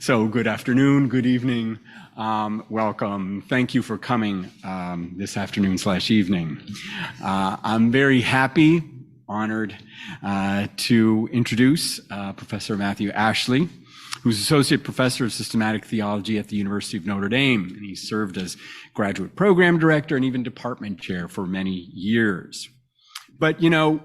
So good afternoon, good evening, welcome. Thank you for coming this afternoon/evening. I'm very happy, honored to introduce Professor Matthew Ashley, who's Associate Professor of Systematic Theology at the University of Notre Dame. And he served as Graduate Program Director and even Department Chair for many years. But you know,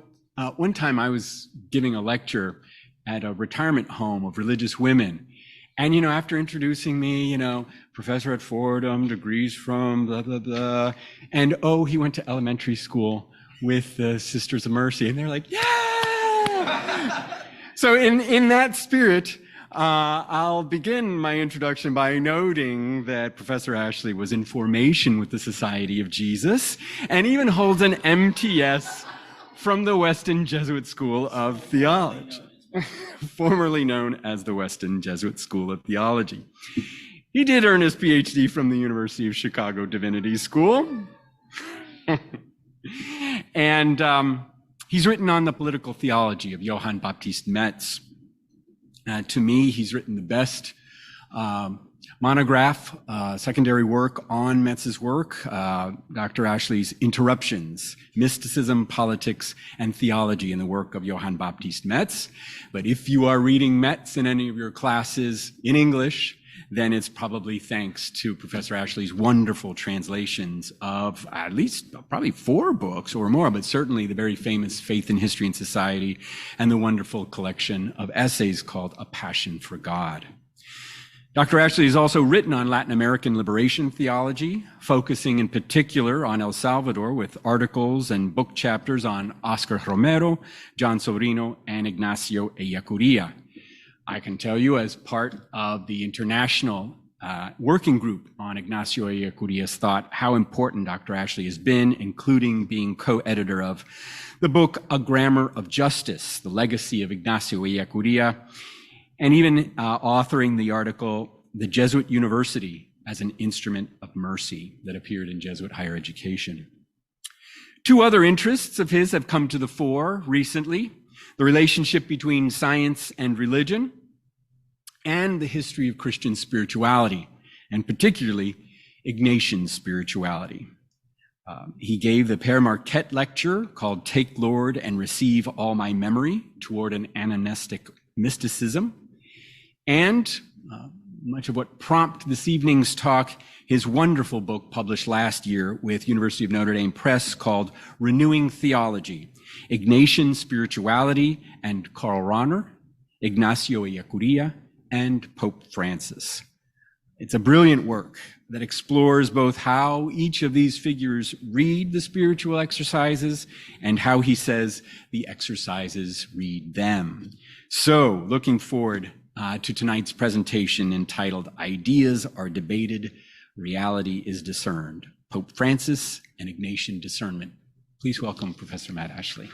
one time I was giving a lecture at a retirement home of religious women. And, you know, after introducing me, you know, professor at Fordham, degrees from blah, blah, blah. And, oh, he went to elementary school with the Sisters of Mercy. And they're like, yeah! So in that spirit, I'll begin my introduction by noting that Professor Ashley was in formation with the Society of Jesus and even holds an MTS from the Weston Jesuit School of Theology. Formerly known as the Weston Jesuit School of Theology. He did earn his Ph.D. from the University of Chicago Divinity School. And he's written on the political theology of Johann Baptist Metz. To me, he's written the best monograph, secondary work on Metz's work, Dr. Ashley's Interruptions, Mysticism, Politics, and Theology in the work of Johann Baptist Metz. But if you are reading Metz in any of your classes in English, then it's probably thanks to Professor Ashley's wonderful translations of at least probably 4 books or more, but certainly the very famous Faith in History and Society and the wonderful collection of essays called A Passion for God. Dr. Ashley has also written on Latin American liberation theology, focusing in particular on El Salvador with articles and book chapters on Oscar Romero, John Sobrino, and Ignacio Ellacuría. I can tell you, as part of the international working group on Ignacio Ellacuría's thought, how important Dr. Ashley has been, including being co-editor of the book A Grammar of Justice, The Legacy of Ignacio Ellacuría, and even authoring the article, The Jesuit University as an Instrument of Mercy, that appeared in Jesuit Higher Education. 2 other interests of his have come to the fore recently: the relationship between science and religion, and the history of Christian spirituality, and particularly Ignatian spirituality. He gave the Père Marquette lecture called Take, Lord, and Receive All My Memory Toward an Ananestic Mysticism. And much of what prompted this evening's talk, his wonderful book published last year with University of Notre Dame Press called Renewing Theology, Ignatian Spirituality and Karl Rahner, Ignacio Ellacuría, and Pope Francis. It's a brilliant work that explores both how each of these figures read the spiritual exercises and how he says the exercises read them. So, looking forward to tonight's presentation entitled Ideas Are Debated, Reality is Discerned, Pope Francis and Ignatian Discernment. Please welcome Professor Matt Ashley.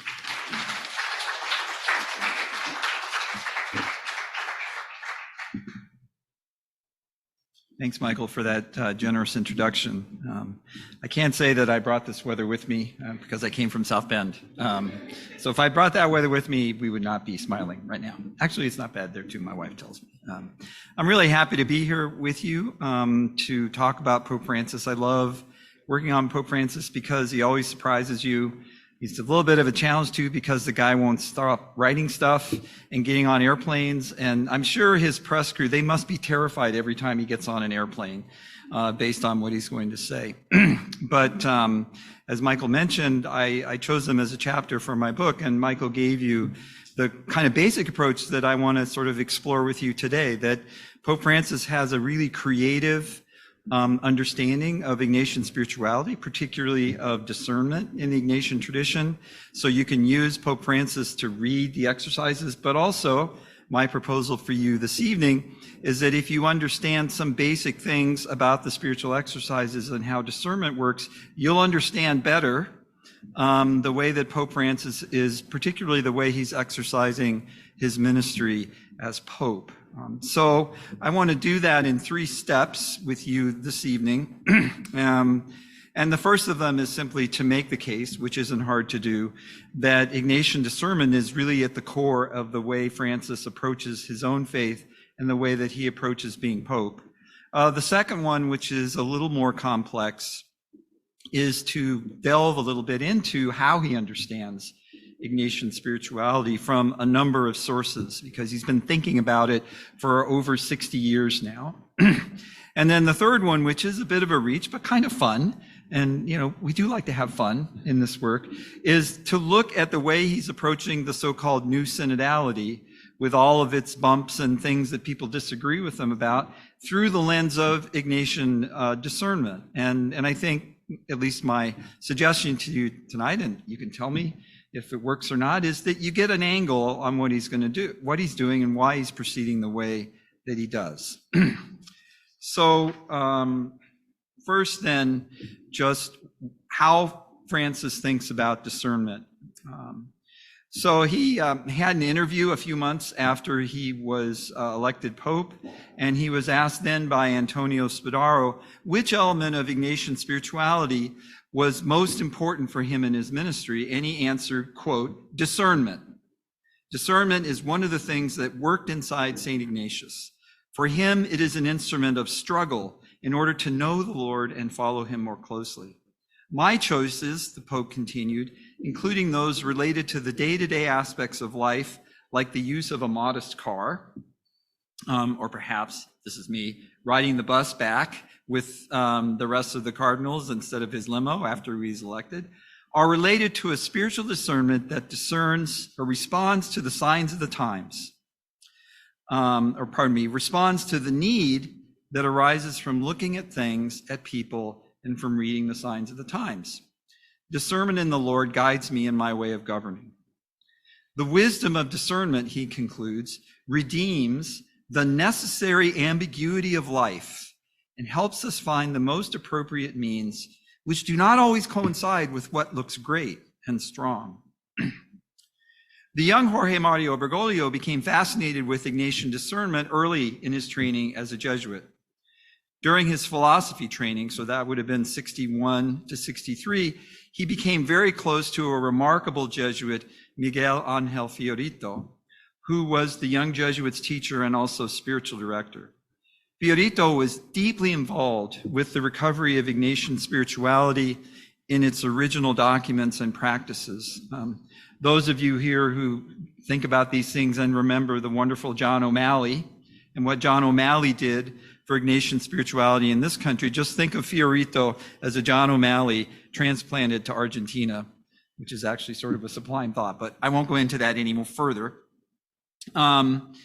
Thanks, Michael, for that generous introduction. I can't say that I brought this weather with me because I came from South Bend. So if I brought that weather with me, we would not be smiling right now. Actually, it's not bad there too, my wife tells me. I'm really happy to be here with you to talk about Pope Francis. I love working on Pope Francis because he always surprises you. He's a little bit of a challenge too because the guy won't stop writing stuff and getting on airplanes. And I'm sure his press crew, they must be terrified every time he gets on an airplane based on what he's going to say. But as Michael mentioned, I chose them as a chapter for my book, and Michael gave you the kind of basic approach that I want to sort of explore with you today, that Pope Francis has a really creative understanding of Ignatian spirituality, particularly of discernment in the Ignatian tradition. So you can use Pope Francis to read the exercises, but also my proposal for you this evening is that if you understand some basic things about the spiritual exercises and how discernment works, you'll understand better the way that Pope Francis is, particularly the way he's exercising his ministry as Pope. So I want to do that in 3 steps with you this evening. And the first of them is simply to make the case, which isn't hard to do, that Ignatian discernment is really at the core of the way Francis approaches his own faith and the way that he approaches being Pope. The second one, which is a little more complex, is to delve a little bit into how he understands Ignatian spirituality from a number of sources, because he's been thinking about it for over 60 years now. And then the third one, which is a bit of a reach, but kind of fun, and we do like to have fun in this work, is to look at the way he's approaching the so-called new synodality, with all of its bumps and things that people disagree with him about, through the lens of Ignatian discernment. And I think, at least my suggestion to you tonight, and you can tell me if it works or not, is that you get an angle on what he's going to do, what he's doing, and why he's proceeding the way that he does. So first then, just how Francis thinks about discernment. So he had an interview a few months after he was elected Pope, and he was asked then by Antonio Spadaro which element of Ignatian spirituality was most important for him in his ministry, and he answered, quote, discernment. Discernment is one of the things that worked inside St. Ignatius. For him, it is an instrument of struggle in order to know the Lord and follow him more closely. My choices, the Pope continued, including those related to the day-to-day aspects of life, like the use of a modest car, or perhaps, this is me, riding the bus back with the rest of the cardinals instead of his limo after he's elected, are related to a spiritual discernment that discerns or responds to the signs of the times. Responds to the need that arises from looking at things, at people, and from reading the signs of the times. Discernment in the Lord guides me in my way of governing. The wisdom of discernment, he concludes, redeems the necessary ambiguity of life and helps us find the most appropriate means, which do not always coincide with what looks great and strong. The young Jorge Mario Bergoglio became fascinated with Ignatian discernment early in his training as a Jesuit. During his philosophy training, so that would have been 61 to 63, he became very close to a remarkable Jesuit, Miguel Ángel Fiorito, who was the young Jesuit's teacher and also spiritual director. Fiorito was deeply involved with the recovery of Ignatian spirituality in its original documents and practices. Those of you here who think about these things and remember the wonderful John O'Malley and what John O'Malley did for Ignatian spirituality in this country, just think of Fiorito as a John O'Malley transplanted to Argentina, which is actually sort of a sublime thought, but I won't go into that any more further. And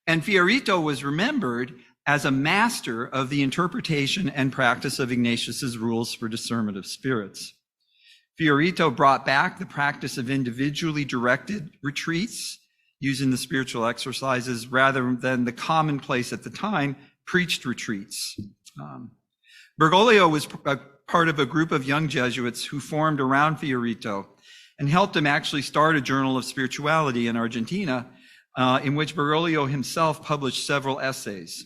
Fiorito was remembered as a master of the interpretation and practice of Ignatius's rules for discernment of spirits. Fiorito brought back the practice of individually directed retreats using the spiritual exercises rather than the commonplace at the time, preached retreats. Bergoglio was part of a group of young Jesuits who formed around Fiorito and helped him actually start a journal of spirituality in Argentina, in which Bergoglio himself published several essays.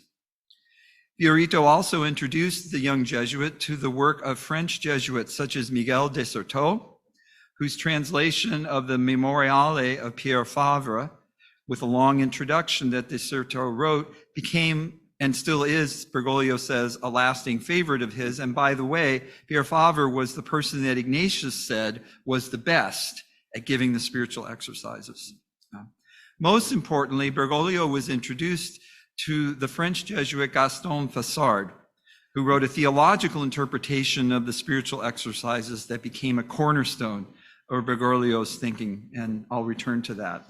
Fiorito also introduced the young Jesuit to the work of French Jesuits such as Miguel de Certeau, whose translation of the Memoriale of Pierre Favre, with a long introduction that de Certeau wrote, became and still is, Bergoglio says, a lasting favorite of his. And by the way, Pierre Favre was the person that Ignatius said was the best at giving the spiritual exercises. Most importantly, Bergoglio was introduced to the French Jesuit Gaston Fassard, who wrote a theological interpretation of the spiritual exercises that became a cornerstone of Bergoglio's thinking, and I'll return to that.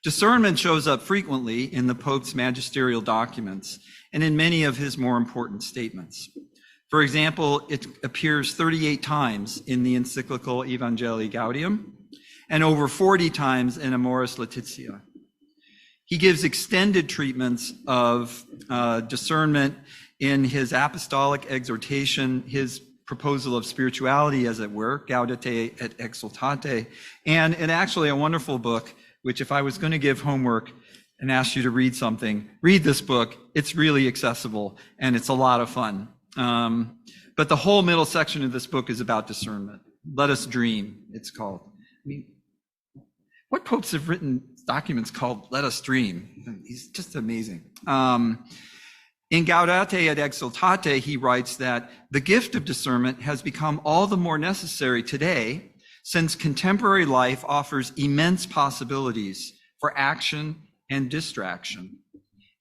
Discernment shows up frequently in the Pope's magisterial documents and in many of his more important statements. For example, it appears 38 times in the encyclical Evangelii Gaudium and over 40 times in Amoris Laetitia. He gives extended treatments of discernment in his apostolic exhortation, his proposal of spirituality, as it were, Gaudete et Exsultate, and actually a wonderful book, which if I was going to give homework and ask you to read something, read this book. It's really accessible and it's a lot of fun. But the whole middle section of this book is about discernment. Let Us Dream, it's called. I mean, what popes have written document's called Let Us Dream. He's just amazing. In Gaudete et Exultate, he writes that the gift of discernment has become all the more necessary today, since contemporary life offers immense possibilities for action and distraction,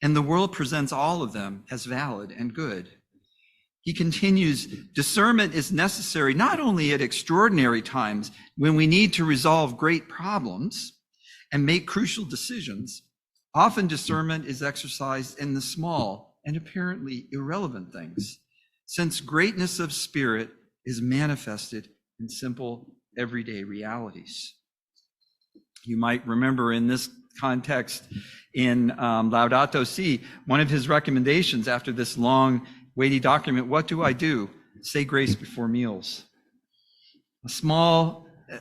and the world presents all of them as valid and good. He continues, discernment is necessary not only at extraordinary times when we need to resolve great problems and make crucial decisions. Often discernment is exercised in the small and apparently irrelevant things, since greatness of spirit is manifested in simple everyday realities. You might remember in this context in Laudato Si, one of his recommendations after this long, weighty document, what do I do? Say grace before meals.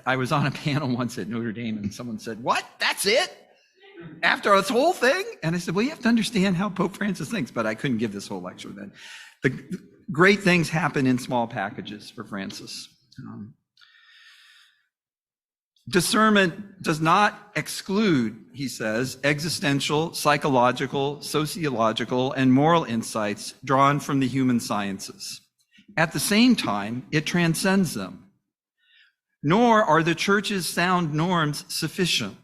I was on a panel once at Notre Dame and someone said, what? That's it? After this whole thing? And I said, well, you have to understand how Pope Francis thinks, but I couldn't give this whole lecture then. The great things happen in small packages for Francis. Discernment does not exclude, he says, existential, psychological, sociological, and moral insights drawn from the human sciences. At the same time, it transcends them. Nor are the church's sound norms sufficient.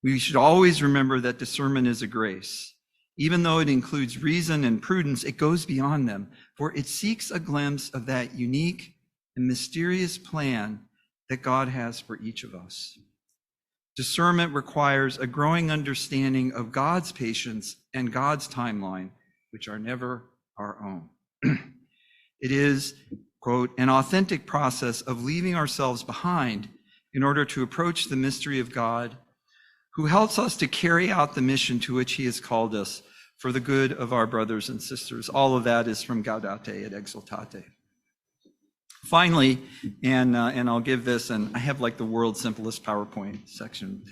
We should always remember that discernment is a grace. Even though it includes reason and prudence, it goes beyond them, for it seeks a glimpse of that unique and mysterious plan that God has for each of us. Discernment requires a growing understanding of God's patience and God's timeline, which are never our own. It is, quote, an authentic process of leaving ourselves behind in order to approach the mystery of God, who helps us to carry out the mission to which he has called us for the good of our brothers and sisters. All of that is from Gaudete et Exultate. Finally, and I'll give this, and I have like the world's simplest PowerPoint section,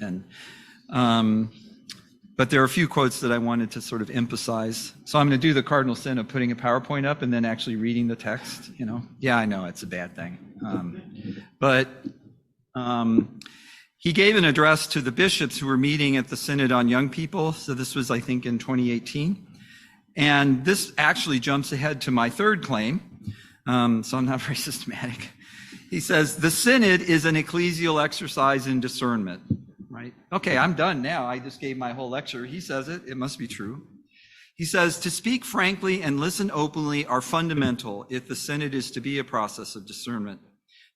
but there are a few quotes that I wanted to sort of emphasize. So I'm going to do the cardinal sin of putting a PowerPoint up and then actually reading the text. Yeah, I know it's a bad thing, but he gave an address to the bishops who were meeting at the Synod on Young People. So this was, I think, in 2018, and this actually jumps ahead to my third claim. So I'm not very systematic. He says, the synod is an ecclesial exercise in discernment, right? Okay, I'm done now. I just gave my whole lecture. He says it. It must be true. He says, to speak frankly and listen openly are fundamental if the synod is to be a process of discernment.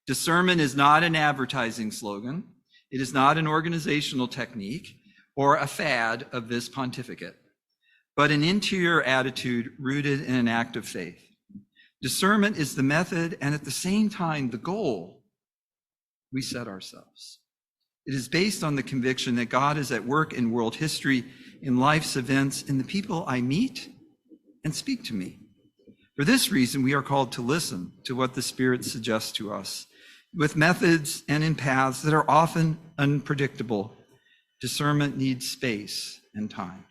Discernment is not an advertising slogan. It is not an organizational technique or a fad of this pontificate, but an interior attitude rooted in an act of faith. Discernment is the method and at the same time the goal we set ourselves. It is based on the conviction that God is at work in world history, in life's events, in the people I meet and speak to me. For this reason, we are called to listen to what the Spirit suggests to us with methods and in paths that are often unpredictable. Discernment needs space and time.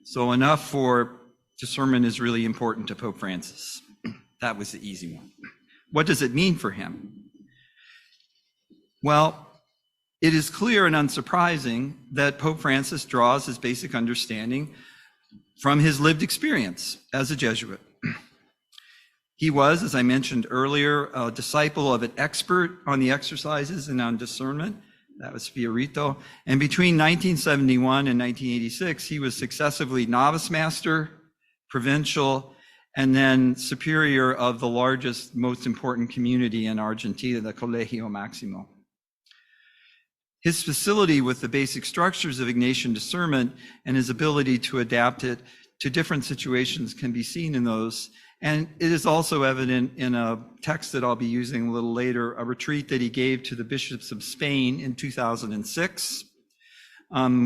So enough for discernment is really important to Pope Francis. That was the easy one. What does it mean for him? Well, it is clear and unsurprising that Pope Francis draws his basic understanding from his lived experience as a Jesuit. He was, as I mentioned earlier, a disciple of an expert on the exercises and on discernment. That was Fiorito. And between 1971 and 1986, he was successively novice master, provincial, and then superior of the largest, most important community in Argentina, the Colegio Maximo. His facility with the basic structures of Ignatian discernment and his ability to adapt it to different situations can be seen in those. And it is also evident in a text that I'll be using a little later, a retreat that he gave to the bishops of Spain in 2006,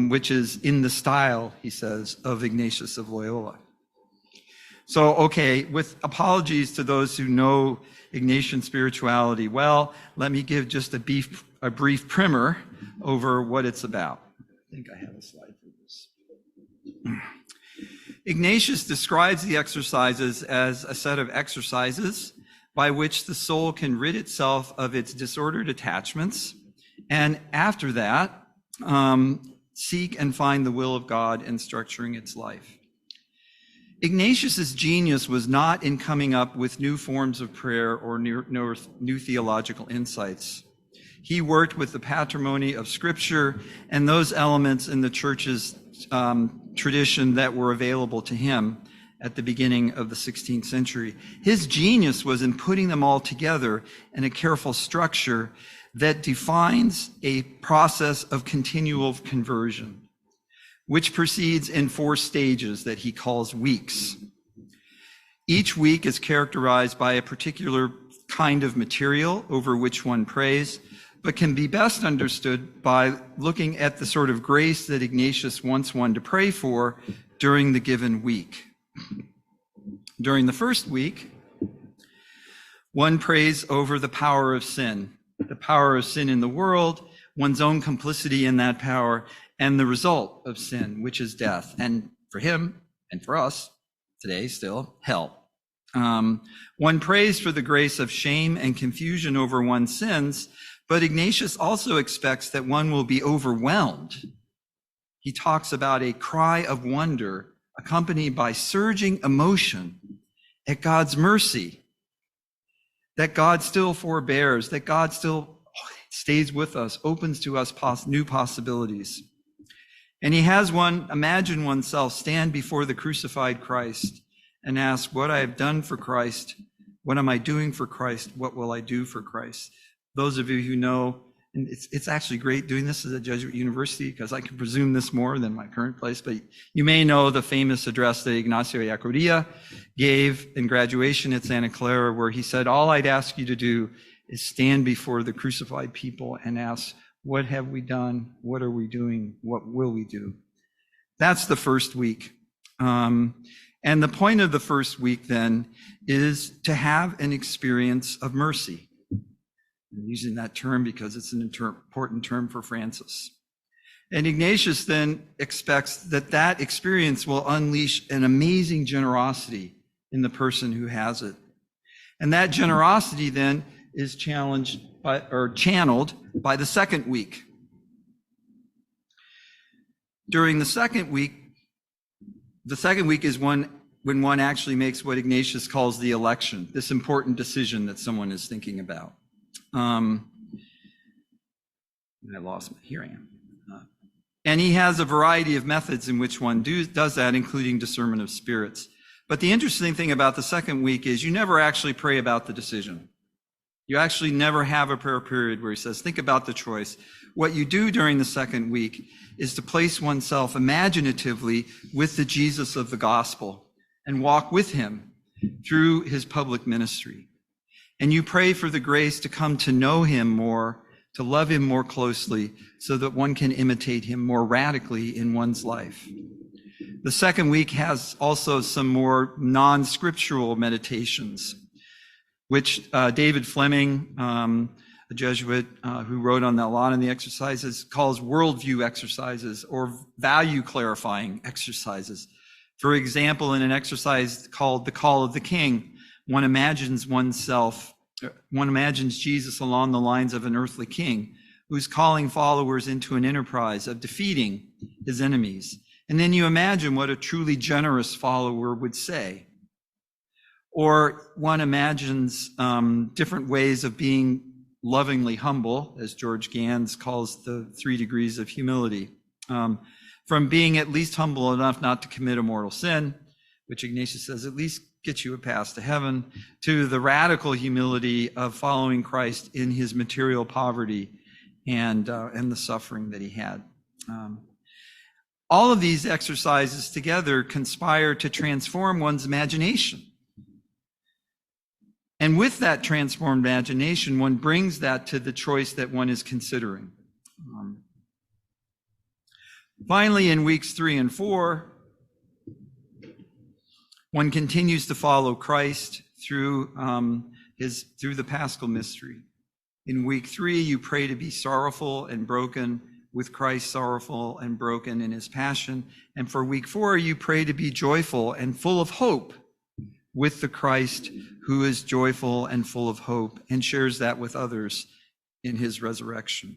which is in the style, he says, of Ignatius of Loyola. So, okay, with apologies to those who know Ignatian spirituality well, let me give just a brief primer over what it's about. I think I have a slide for this. Ignatius describes the exercises as a set of exercises by which the soul can rid itself of its disordered attachments And after that, seek and find the will of God in structuring its life. Ignatius's genius was not in coming up with new forms of prayer or new theological insights. He worked with the patrimony of Scripture and those elements in the church's tradition that were available to him at the beginning of the 16th century. His genius was in putting them all together in a careful structure that defines a process of continual conversion, which proceeds in 4 stages that he calls weeks. Each week is characterized by a particular kind of material over which one prays, but can be best understood by looking at the sort of grace that Ignatius wants one to pray for during the given week. During the first week, one prays over the power of sin in the world, one's own complicity in that power, and the result of sin, which is death. And for him, and for us today still, hell. One prays for the grace of shame and confusion over one's sins, but Ignatius also expects that one will be overwhelmed. He talks about a cry of wonder accompanied by surging emotion at God's mercy, that God still forbears, that God still stays with us, opens to us new possibilities. And he has one imagine oneself stand before the crucified Christ and ask, what I have done for Christ, what am I doing for Christ, what will I do for Christ? Those of you who know, and it's actually great doing this as a Jesuit university because I can presume this more than my current place, but you may know the famous address that Ignacio Yacuria gave in graduation at Santa Clara, where he said, all I'd ask you to do is stand before the crucified people and ask, what have we done? What are we doing? What will we do? That's the first week. And the point of the first week then is to have an experience of mercy. I'm using that term because it's an important term for Francis. And Ignatius then expects that that experience will unleash an amazing generosity in the person who has it. And that generosity then is channeled by the second week. During the second week is when one actually makes what Ignatius calls the election, this important decision that someone is thinking about. I lost my, here I am. And he has a variety of methods in which one does that, including discernment of spirits. But the interesting thing about the second week is you never actually pray about the decision. You actually never have a prayer period where he says, think about the choice. What you do during the second week is to place oneself imaginatively with the Jesus of the gospel and walk with him through his public ministry. And you pray for the grace to come to know him more, to love him more closely, so that one can imitate him more radically in one's life. The second week has also some more non-scriptural meditations, which David Fleming, a Jesuit who wrote on a lot of the exercises, calls worldview exercises or value clarifying exercises. For example, in an exercise called the Call of the King, one imagines Jesus along the lines of an earthly king who's calling followers into an enterprise of defeating his enemies. And then you imagine what a truly generous follower would say. Or one imagines different ways of being lovingly humble, as George Gans calls the 3 degrees of humility. From being at least humble enough not to commit a mortal sin, which Ignatius says at least gets you a pass to heaven, to the radical humility of following Christ in his material poverty and the suffering that he had. All of these exercises together conspire to transform one's imagination. And with that transformed imagination, one brings that to the choice that one is considering. Finally, in weeks 3 and 4, one continues to follow Christ through the Paschal mystery. In week 3, you pray to be sorrowful and broken with Christ, sorrowful and broken in his passion. And for week 4, you pray to be joyful and full of hope with the Christ who is joyful and full of hope and shares that with others in his resurrection.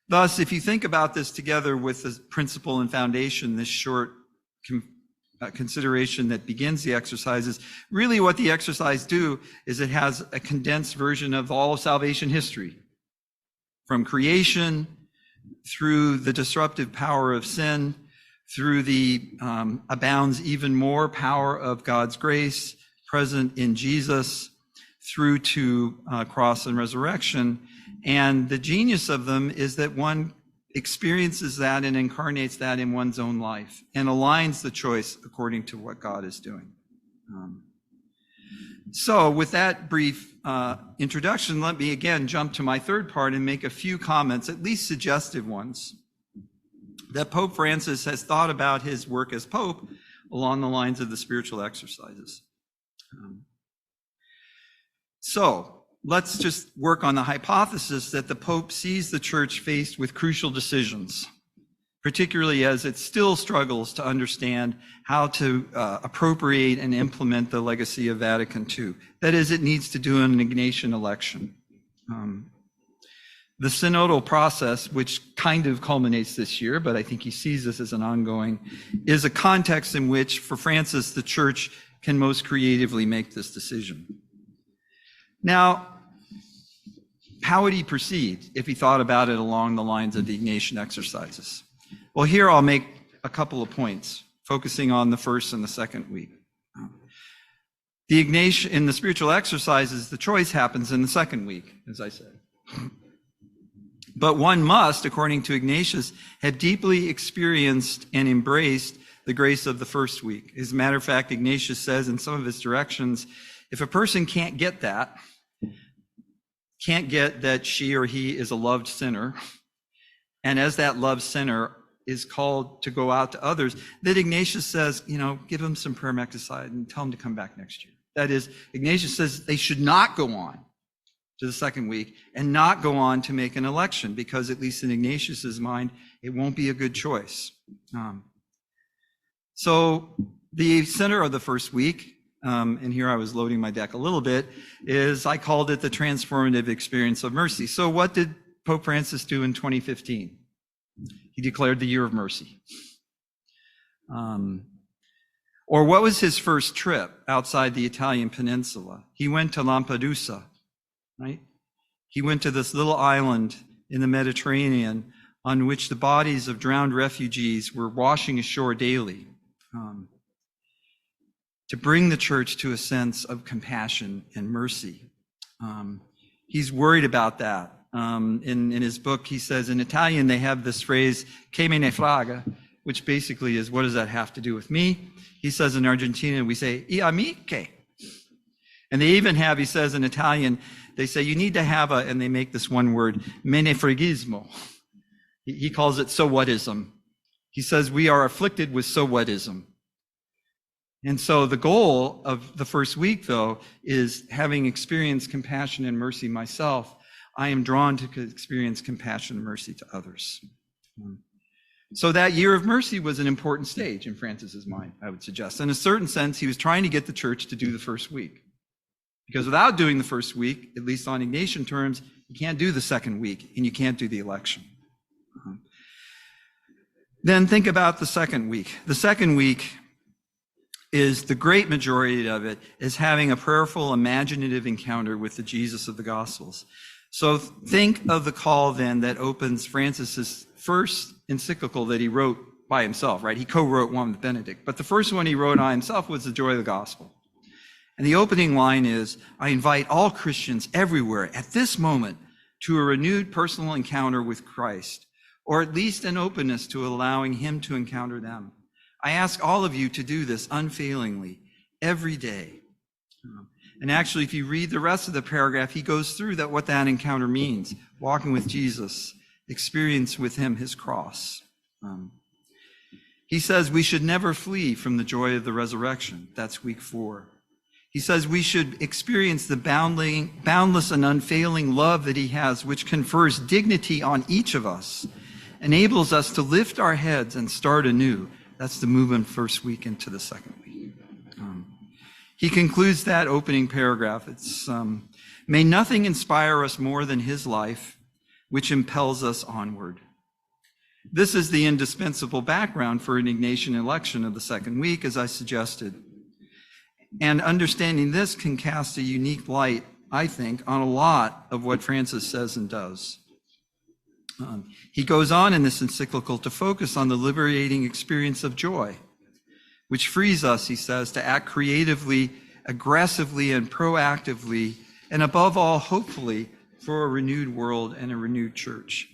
Thus, if you think about this together with the principle and foundation, this short consideration that begins the exercises, really what the exercise do is it has a condensed version of all of salvation history, from creation through the disruptive power of sin, through the abounds even more power of God's grace present in Jesus, through to cross and resurrection. And the genius of them is that one experiences that and incarnates that in one's own life and aligns the choice according to what God is doing. So with that brief introduction, let me again jump to my third part and make a few comments, at least suggestive ones, that Pope Francis has thought about his work as Pope along the lines of the spiritual exercises. So let's just work on the hypothesis that the Pope sees the Church faced with crucial decisions, particularly as it still struggles to understand how to appropriate and implement the legacy of Vatican II. That is, it needs to do an Ignatian election. The synodal process, which kind of culminates this year, but I think he sees this as an ongoing, is a context in which, for Francis, the Church can most creatively make this decision. Now, how would he proceed if he thought about it along the lines of the Ignatian exercises? Well, here I'll make a couple of points, focusing on the first and the second week. In the spiritual exercises, the choice happens in the second week, as I said. But one must, according to Ignatius, have deeply experienced and embraced the grace of the first week. As a matter of fact, Ignatius says in some of his directions, if a person can't get that she or he is a loved sinner, and as that loved sinner is called to go out to others, that Ignatius says, give them some paramecticide and tell them to come back next year. That is, Ignatius says they should not go on to the second week and not go on to make an election, because at least in Ignatius's mind, it won't be a good choice. So the center of the first week, and here I was loading my deck a little bit, is I called it the transformative experience of mercy. So what did Pope Francis do in 2015? He declared the year of mercy. Or what was his first trip outside the Italian peninsula? He went to Lampedusa, right? He went to this little island in the Mediterranean on which the bodies of drowned refugees were washing ashore daily, to bring the church to a sense of compassion and mercy. He's worried about that. In his book, he says in Italian, they have this phrase, che me ne frega, which basically is, what does that have to do with me? He says in Argentina, we say, I amiche. And they even have, he says in Italian, they say, you need to have and they make this one word, me ne fregismo. He calls it so whatism. He says, we are afflicted with so whatism. And so the goal of the first week, though, is having experienced compassion and mercy myself, I am drawn to experience compassion and mercy to others. So that year of mercy was an important stage in Francis's mind, I would suggest. In a certain sense, he was trying to get the church to do the first week. Because without doing the first week, at least on Ignatian terms, you can't do the second week, and you can't do the election. Then think about the second week. The second week is, the great majority of it is having a prayerful, imaginative encounter with the Jesus of the Gospels. So think of the call then that opens Francis's first encyclical that he wrote by himself, right? He co-wrote one with Benedict, but the first one he wrote by himself was The Joy of the Gospel. And the opening line is, I invite all Christians everywhere at this moment to a renewed personal encounter with Christ, or at least an openness to allowing him to encounter them. I ask all of you to do this unfailingly every day. And actually, if you read the rest of the paragraph, he goes through what that encounter means. Walking with Jesus, experience with him his cross. He says we should never flee from the joy of the resurrection. That's week 4. He says we should experience the boundless and unfailing love that he has, which confers dignity on each of us, enables us to lift our heads and start anew. That's the movement first week into the second week. He concludes that opening paragraph. It's, may nothing inspire us more than his life, which impels us onward. This is the indispensable background for an Ignatian election of the second week, as I suggested. And understanding this can cast a unique light, I think, on a lot of what Francis says and does. He goes on in this encyclical to focus on the liberating experience of joy, which frees us, he says, to act creatively, aggressively, and proactively, and above all, hopefully, for a renewed world and a renewed church.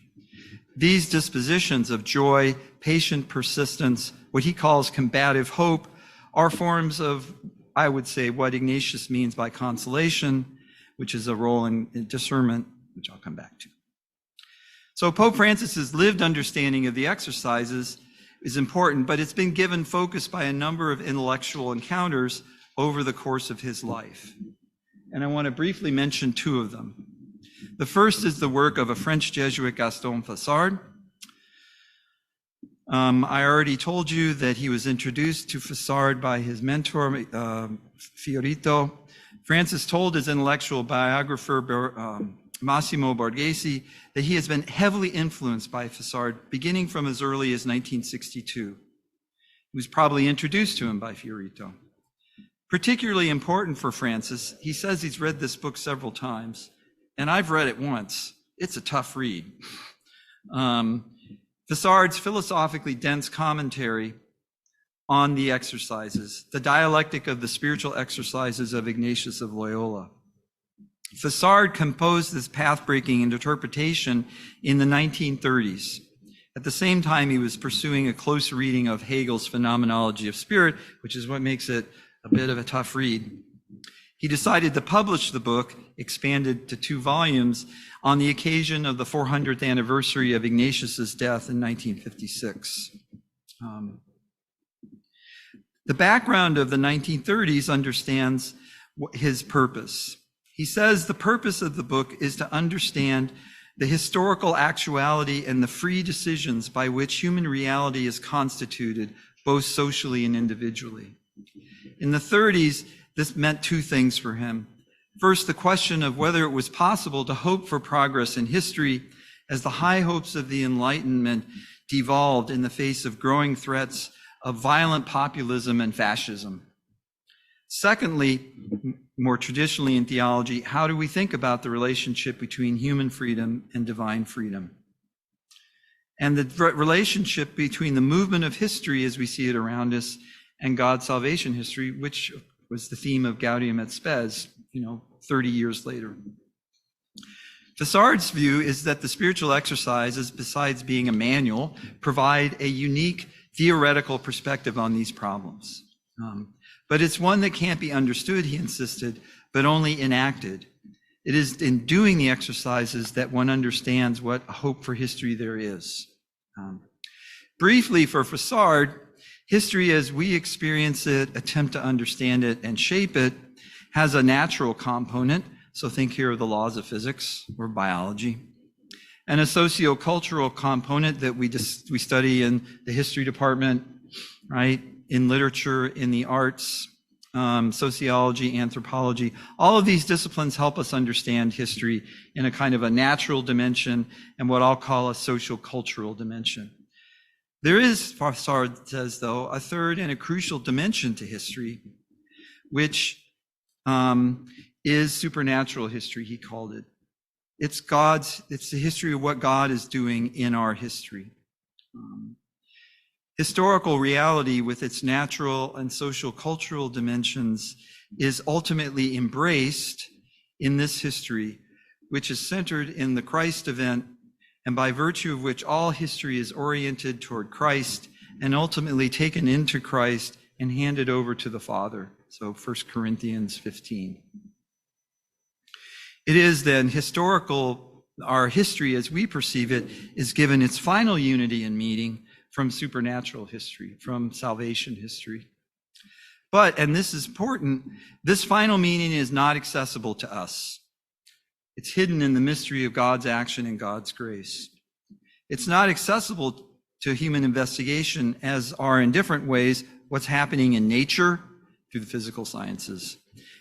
These dispositions of joy, patient persistence, what he calls combative hope, are forms of, I would say, what Ignatius means by consolation, which is a role in discernment, which I'll come back to. So Pope Francis's lived understanding of the exercises is important, but it's been given focus by a number of intellectual encounters over the course of his life. And I want to briefly mention two of them. The first is the work of a French Jesuit, Gaston Fassard. I already told you that he was introduced to Fassard by his mentor, Fiorito. Francis told his intellectual biographer, Massimo Borghese, that he has been heavily influenced by Fassard, beginning from as early as 1962. He was probably introduced to him by Fiorito. Particularly important for Francis, he says he's read this book several times, and I've read it once. It's a tough read. Fassard's philosophically dense commentary on the exercises, the dialectic of the spiritual exercises of Ignatius of Loyola. Fassard composed this path-breaking interpretation in the 1930s. At the same time, he was pursuing a close reading of Hegel's Phenomenology of Spirit, which is what makes it a bit of a tough read. He decided to publish the book, expanded to 2 volumes, on the occasion of the 400th anniversary of Ignatius's death in 1956. The background of the 1930s understands his purpose. He says the purpose of the book is to understand the historical actuality and the free decisions by which human reality is constituted, both socially and individually. In the 30s, this meant 2 things for him. First, the question of whether it was possible to hope for progress in history as the high hopes of the Enlightenment devolved in the face of growing threats of violent populism and fascism. Secondly, more traditionally in theology, how do we think about the relationship between human freedom and divine freedom? And the relationship between the movement of history as we see it around us and God's salvation history, which was the theme of Gaudium et Spes, 30 years later. Fassard's view is that the spiritual exercises, besides being a manual, provide a unique theoretical perspective on these problems. But it's one that can't be understood, he insisted, but only enacted. It is in doing the exercises that one understands what hope for history there is. Briefly, for Fassard, history as we experience it, attempt to understand it, and shape it, has a natural component. So think here of the laws of physics or biology. And a sociocultural component that we study in the history department, right? In literature, in the arts, sociology, anthropology. All of these disciplines help us understand history in a kind of a natural dimension and what I'll call a social cultural dimension. There is, Fassard says though, a third and a crucial dimension to history, which is supernatural history, he called it. It's the history of what God is doing in our history. Historical reality with its natural and social cultural dimensions is ultimately embraced in this history, which is centered in the Christ event, and by virtue of which all history is oriented toward Christ and ultimately taken into Christ and handed over to the Father. So 1 Corinthians 15. It is then our history as we perceive it is given its final unity and meaning from supernatural history, from salvation history. But, and this is important, this final meaning is not accessible to us. It's hidden in the mystery of God's action and God's grace. It's not accessible to human investigation, as are in different ways what's happening in nature through the physical sciences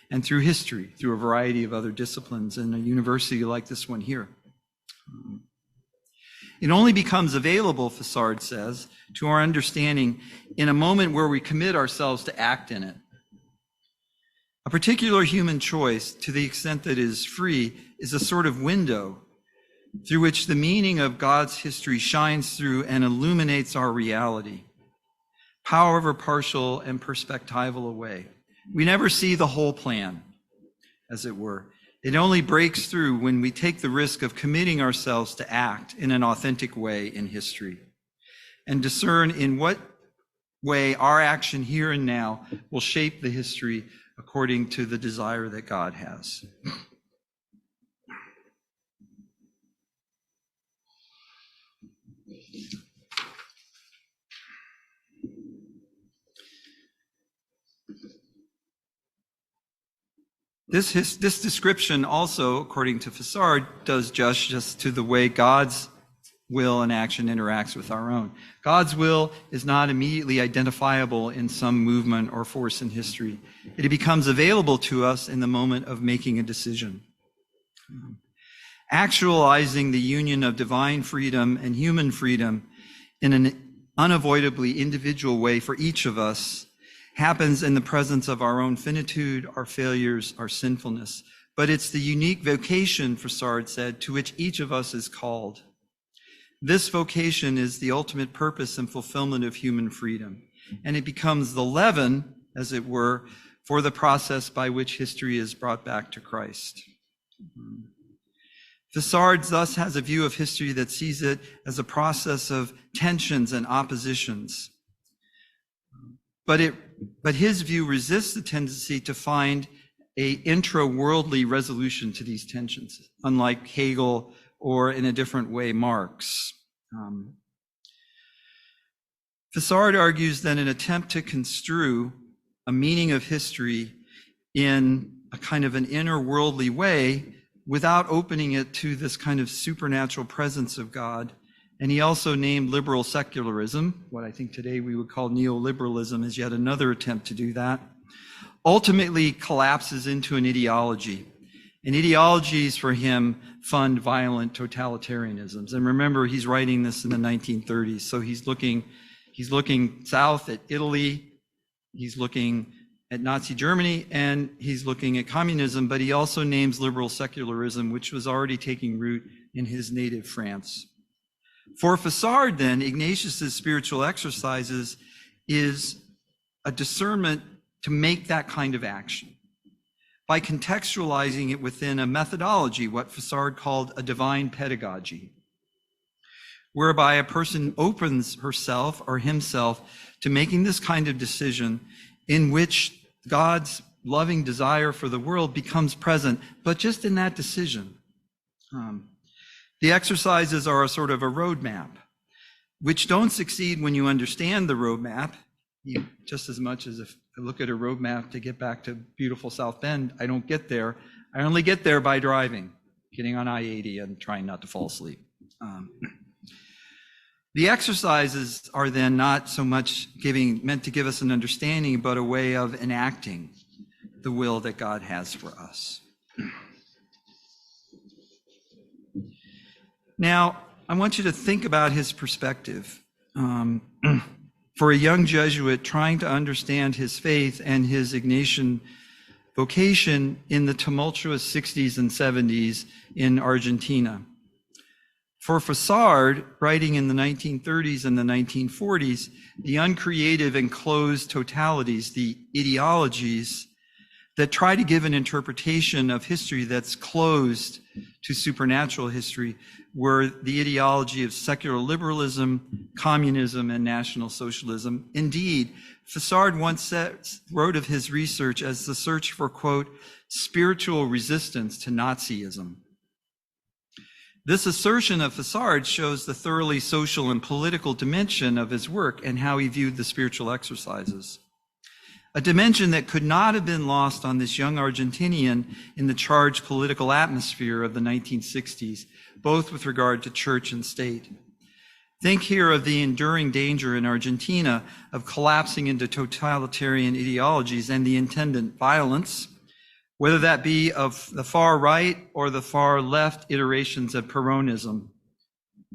and through history, through a variety of other disciplines in a university like this one here. It only becomes available, Fassard says, to our understanding in a moment where we commit ourselves to act in it. A particular human choice, to the extent that it is free, is a sort of window through which the meaning of God's history shines through and illuminates our reality, however partial and perspectival a way. We never see the whole plan, as it were. It only breaks through when we take the risk of committing ourselves to act in an authentic way in history and discern in what way our action here and now will shape the history according to the desire that God has. This description also, according to Fassard, does justice to the way God's will and action interacts with our own. God's will is not immediately identifiable in some movement or force in history. It becomes available to us in the moment of making a decision. Actualizing the union of divine freedom and human freedom in an unavoidably individual way for each of us happens in the presence of our own finitude, our failures, our sinfulness. But it's the unique vocation, Fassard said, to which each of us is called. This vocation is the ultimate purpose and fulfillment of human freedom. And it becomes the leaven, as it were, for the process by which history is brought back to Christ. Fassard thus has a view of history that sees it as a process of tensions and oppositions. But his view resists the tendency to find a intra-worldly resolution to these tensions, unlike Hegel or, in a different way, Marx. Fassard argues that an attempt to construe a meaning of history in a kind of an inner-worldly way without opening it to this kind of supernatural presence of God. And he also named liberal secularism, what I think today we would call neoliberalism, as yet another attempt to do that, ultimately collapses into an ideology. And ideologies for him fund violent totalitarianisms. And remember, he's writing this in the 1930s. So he's looking south at Italy, he's looking at Nazi Germany, and he's looking at communism, but he also names liberal secularism, which was already taking root in his native France. For Fassard, then, Ignatius's spiritual exercises is a discernment to make that kind of action by contextualizing it within a methodology, what Fassard called a divine pedagogy, whereby a person opens herself or himself to making this kind of decision in which God's loving desire for the world becomes present, but just in that decision. The exercises are a sort of a roadmap, which don't succeed when you understand the roadmap. Just as much as if I look at a roadmap to get back to beautiful South Bend, I don't get there. I only get there by driving, getting on I-80 and trying not to fall asleep. The exercises are then not so much meant to give us an understanding, but a way of enacting the will that God has for us. Now, I want you to think about his perspective. For a young Jesuit trying to understand his faith and his Ignatian vocation in the tumultuous 60s and 70s in Argentina. For Fassard, writing in the 1930s and the 1940s, the uncreative and closed totalities, the ideologies that try to give an interpretation of history that's closed to supernatural history were the ideology of secular liberalism, communism, and National Socialism. Indeed, Fassard once wrote of his research as the search for, quote, spiritual resistance to Nazism. This assertion of Fassard shows the thoroughly social and political dimension of his work and how he viewed the spiritual exercises. A dimension that could not have been lost on this young Argentinian in the charged political atmosphere of the 1960s, both with regard to church and state. Think here of the enduring danger in Argentina of collapsing into totalitarian ideologies and the attendant violence, whether that be of the far right or the far left iterations of Peronism.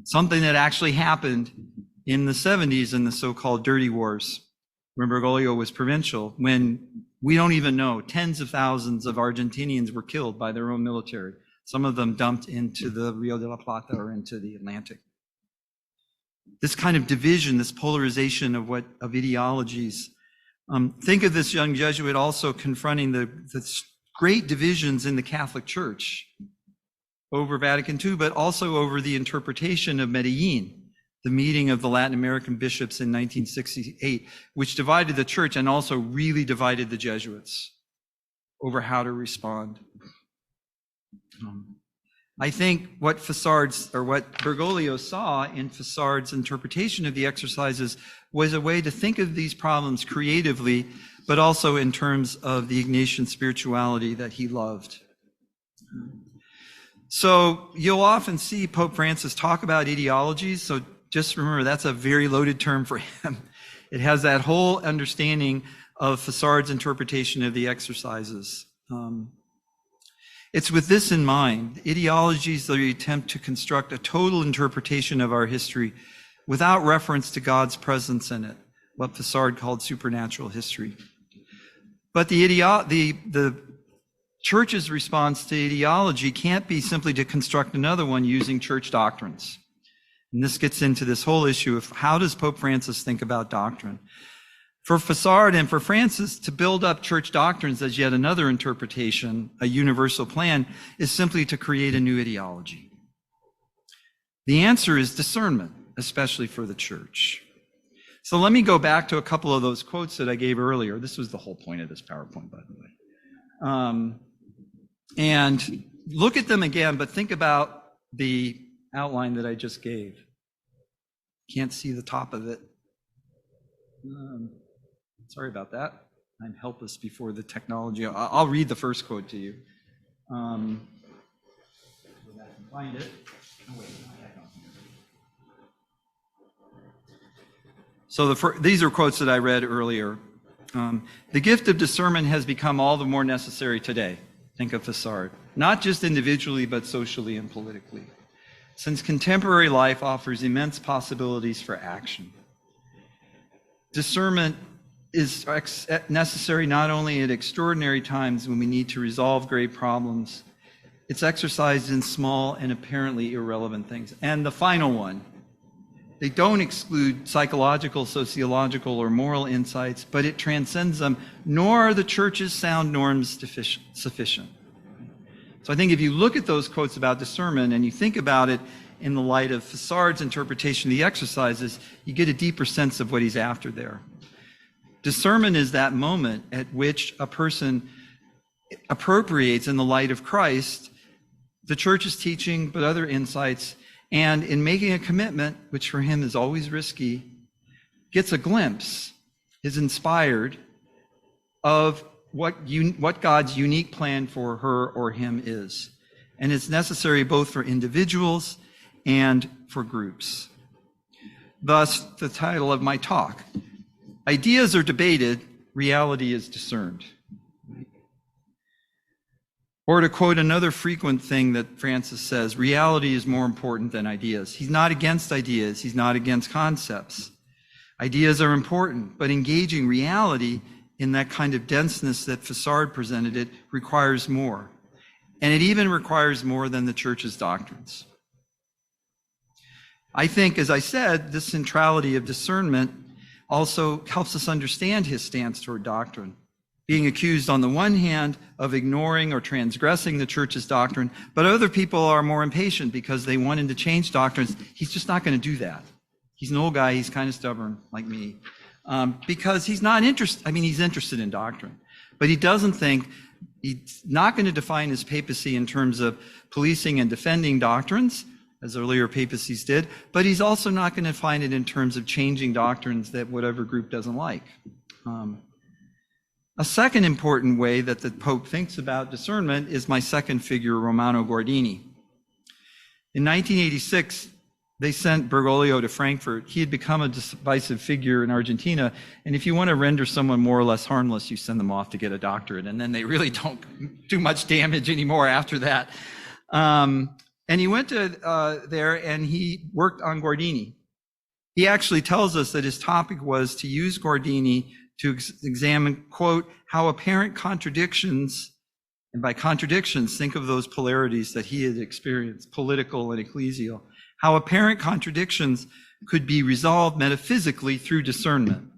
something that actually happened in the 70s in the so-called Dirty Wars, when Bergoglio was provincial, when we don't even know, tens of thousands of Argentinians were killed by their own military. Some of them dumped into the Rio de la Plata or into the Atlantic. This kind of division, this polarization of ideologies. Think of this young Jesuit also confronting the great divisions in the Catholic Church over Vatican II, but also over the interpretation of Medellin, the meeting of the Latin American bishops in 1968, which divided the church and also really divided the Jesuits over how to respond. I think what Bergoglio saw in Fassard's interpretation of the exercises was a way to think of these problems creatively, but also in terms of the Ignatian spirituality that he loved. So you'll often see Pope Francis talk about ideologies. So just remember, that's a very loaded term for him. It has that whole understanding of Fassard's interpretation of the exercises. It's with this in mind, ideologies that attempt to construct a total interpretation of our history without reference to God's presence in it, what Fassard called supernatural history. But the church's response to ideology can't be simply to construct another one using church doctrines. And this gets into this whole issue of how does Pope Francis think about doctrine? For Fassard and for Francis, to build up church doctrines as yet another interpretation, a universal plan, is simply to create a new ideology. The answer is discernment, especially for the church. So let me go back to a couple of those quotes that I gave earlier. This was the whole point of this PowerPoint, by the way. And look at them again, but think about the outline that I just gave. Can't see the top of it. Sorry about that. I'm helpless before the technology. I'll read the first quote to you. Go back and find it. Oh, wait, so these are quotes that I read earlier. The gift of discernment has become all the more necessary today. Think of Fassard. Not just individually, but socially and politically. Since contemporary life offers immense possibilities for action. Discernment is necessary not only at extraordinary times when we need to resolve great problems, it's exercised in small and apparently irrelevant things. And the final one, they don't exclude psychological, sociological, or moral insights, but it transcends them, nor are the church's sound norms sufficient. So I think if you look at those quotes about discernment and you think about it in the light of Fassard's interpretation of the exercises, you get a deeper sense of what he's after there. Discernment is that moment at which a person appropriates in the light of Christ the church's teaching, but other insights, and in making a commitment, which for him is always risky, gets a glimpse, is inspired of what God's unique plan for her or him is. And it's necessary both for individuals and for groups. Thus, the title of my talk, Ideas are debated, reality is discerned. Or to quote another frequent thing that Francis says, reality is more important than ideas. He's not against ideas, he's not against concepts. Ideas are important, but engaging reality in that kind of denseness that Fassard presented it requires more. And it even requires more than the church's doctrines. I think, as I said, this centrality of discernment also helps us understand his stance toward doctrine. Being accused on the one hand of ignoring or transgressing the church's doctrine, but other people are more impatient because they want him to change doctrines. He's just not going to do that. He's an old guy, he's kind of stubborn like me. Because he's not interested, he's interested in doctrine, but he doesn't think, he's not going to define his papacy in terms of policing and defending doctrines, as earlier papacies did, but he's also not going to find it in terms of changing doctrines that whatever group doesn't like. A second important way that the Pope thinks about discernment is my second figure, Romano Guardini. In 1986, they sent Bergoglio to Frankfurt. He had become a divisive figure in Argentina, and if you want to render someone more or less harmless, you send them off to get a doctorate, and then they really don't do much damage anymore after that. And he went to there and he worked on Guardini. He actually tells us that his topic was to use Guardini to examine, quote, how apparent contradictions, and by contradictions, think of those polarities that he had experienced, political and ecclesial, how apparent contradictions could be resolved metaphysically through discernment.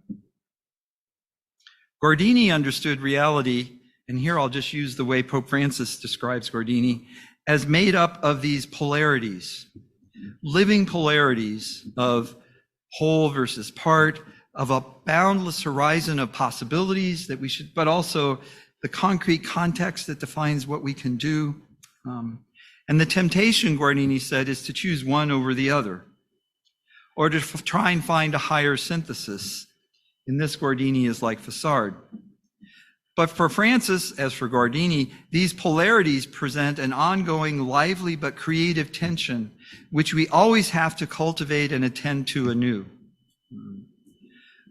Guardini understood reality, and here I'll just use the way Pope Francis describes Guardini, as made up of these polarities, living polarities of whole versus part, of a boundless horizon of possibilities that we should, but also the concrete context that defines what we can do. And the temptation, Guardini said, is to choose one over the other, or to try and find a higher synthesis. In this, Guardini is like Fassard. But for Francis, as for Guardini, these polarities present an ongoing, lively, but creative tension, which we always have to cultivate and attend to anew.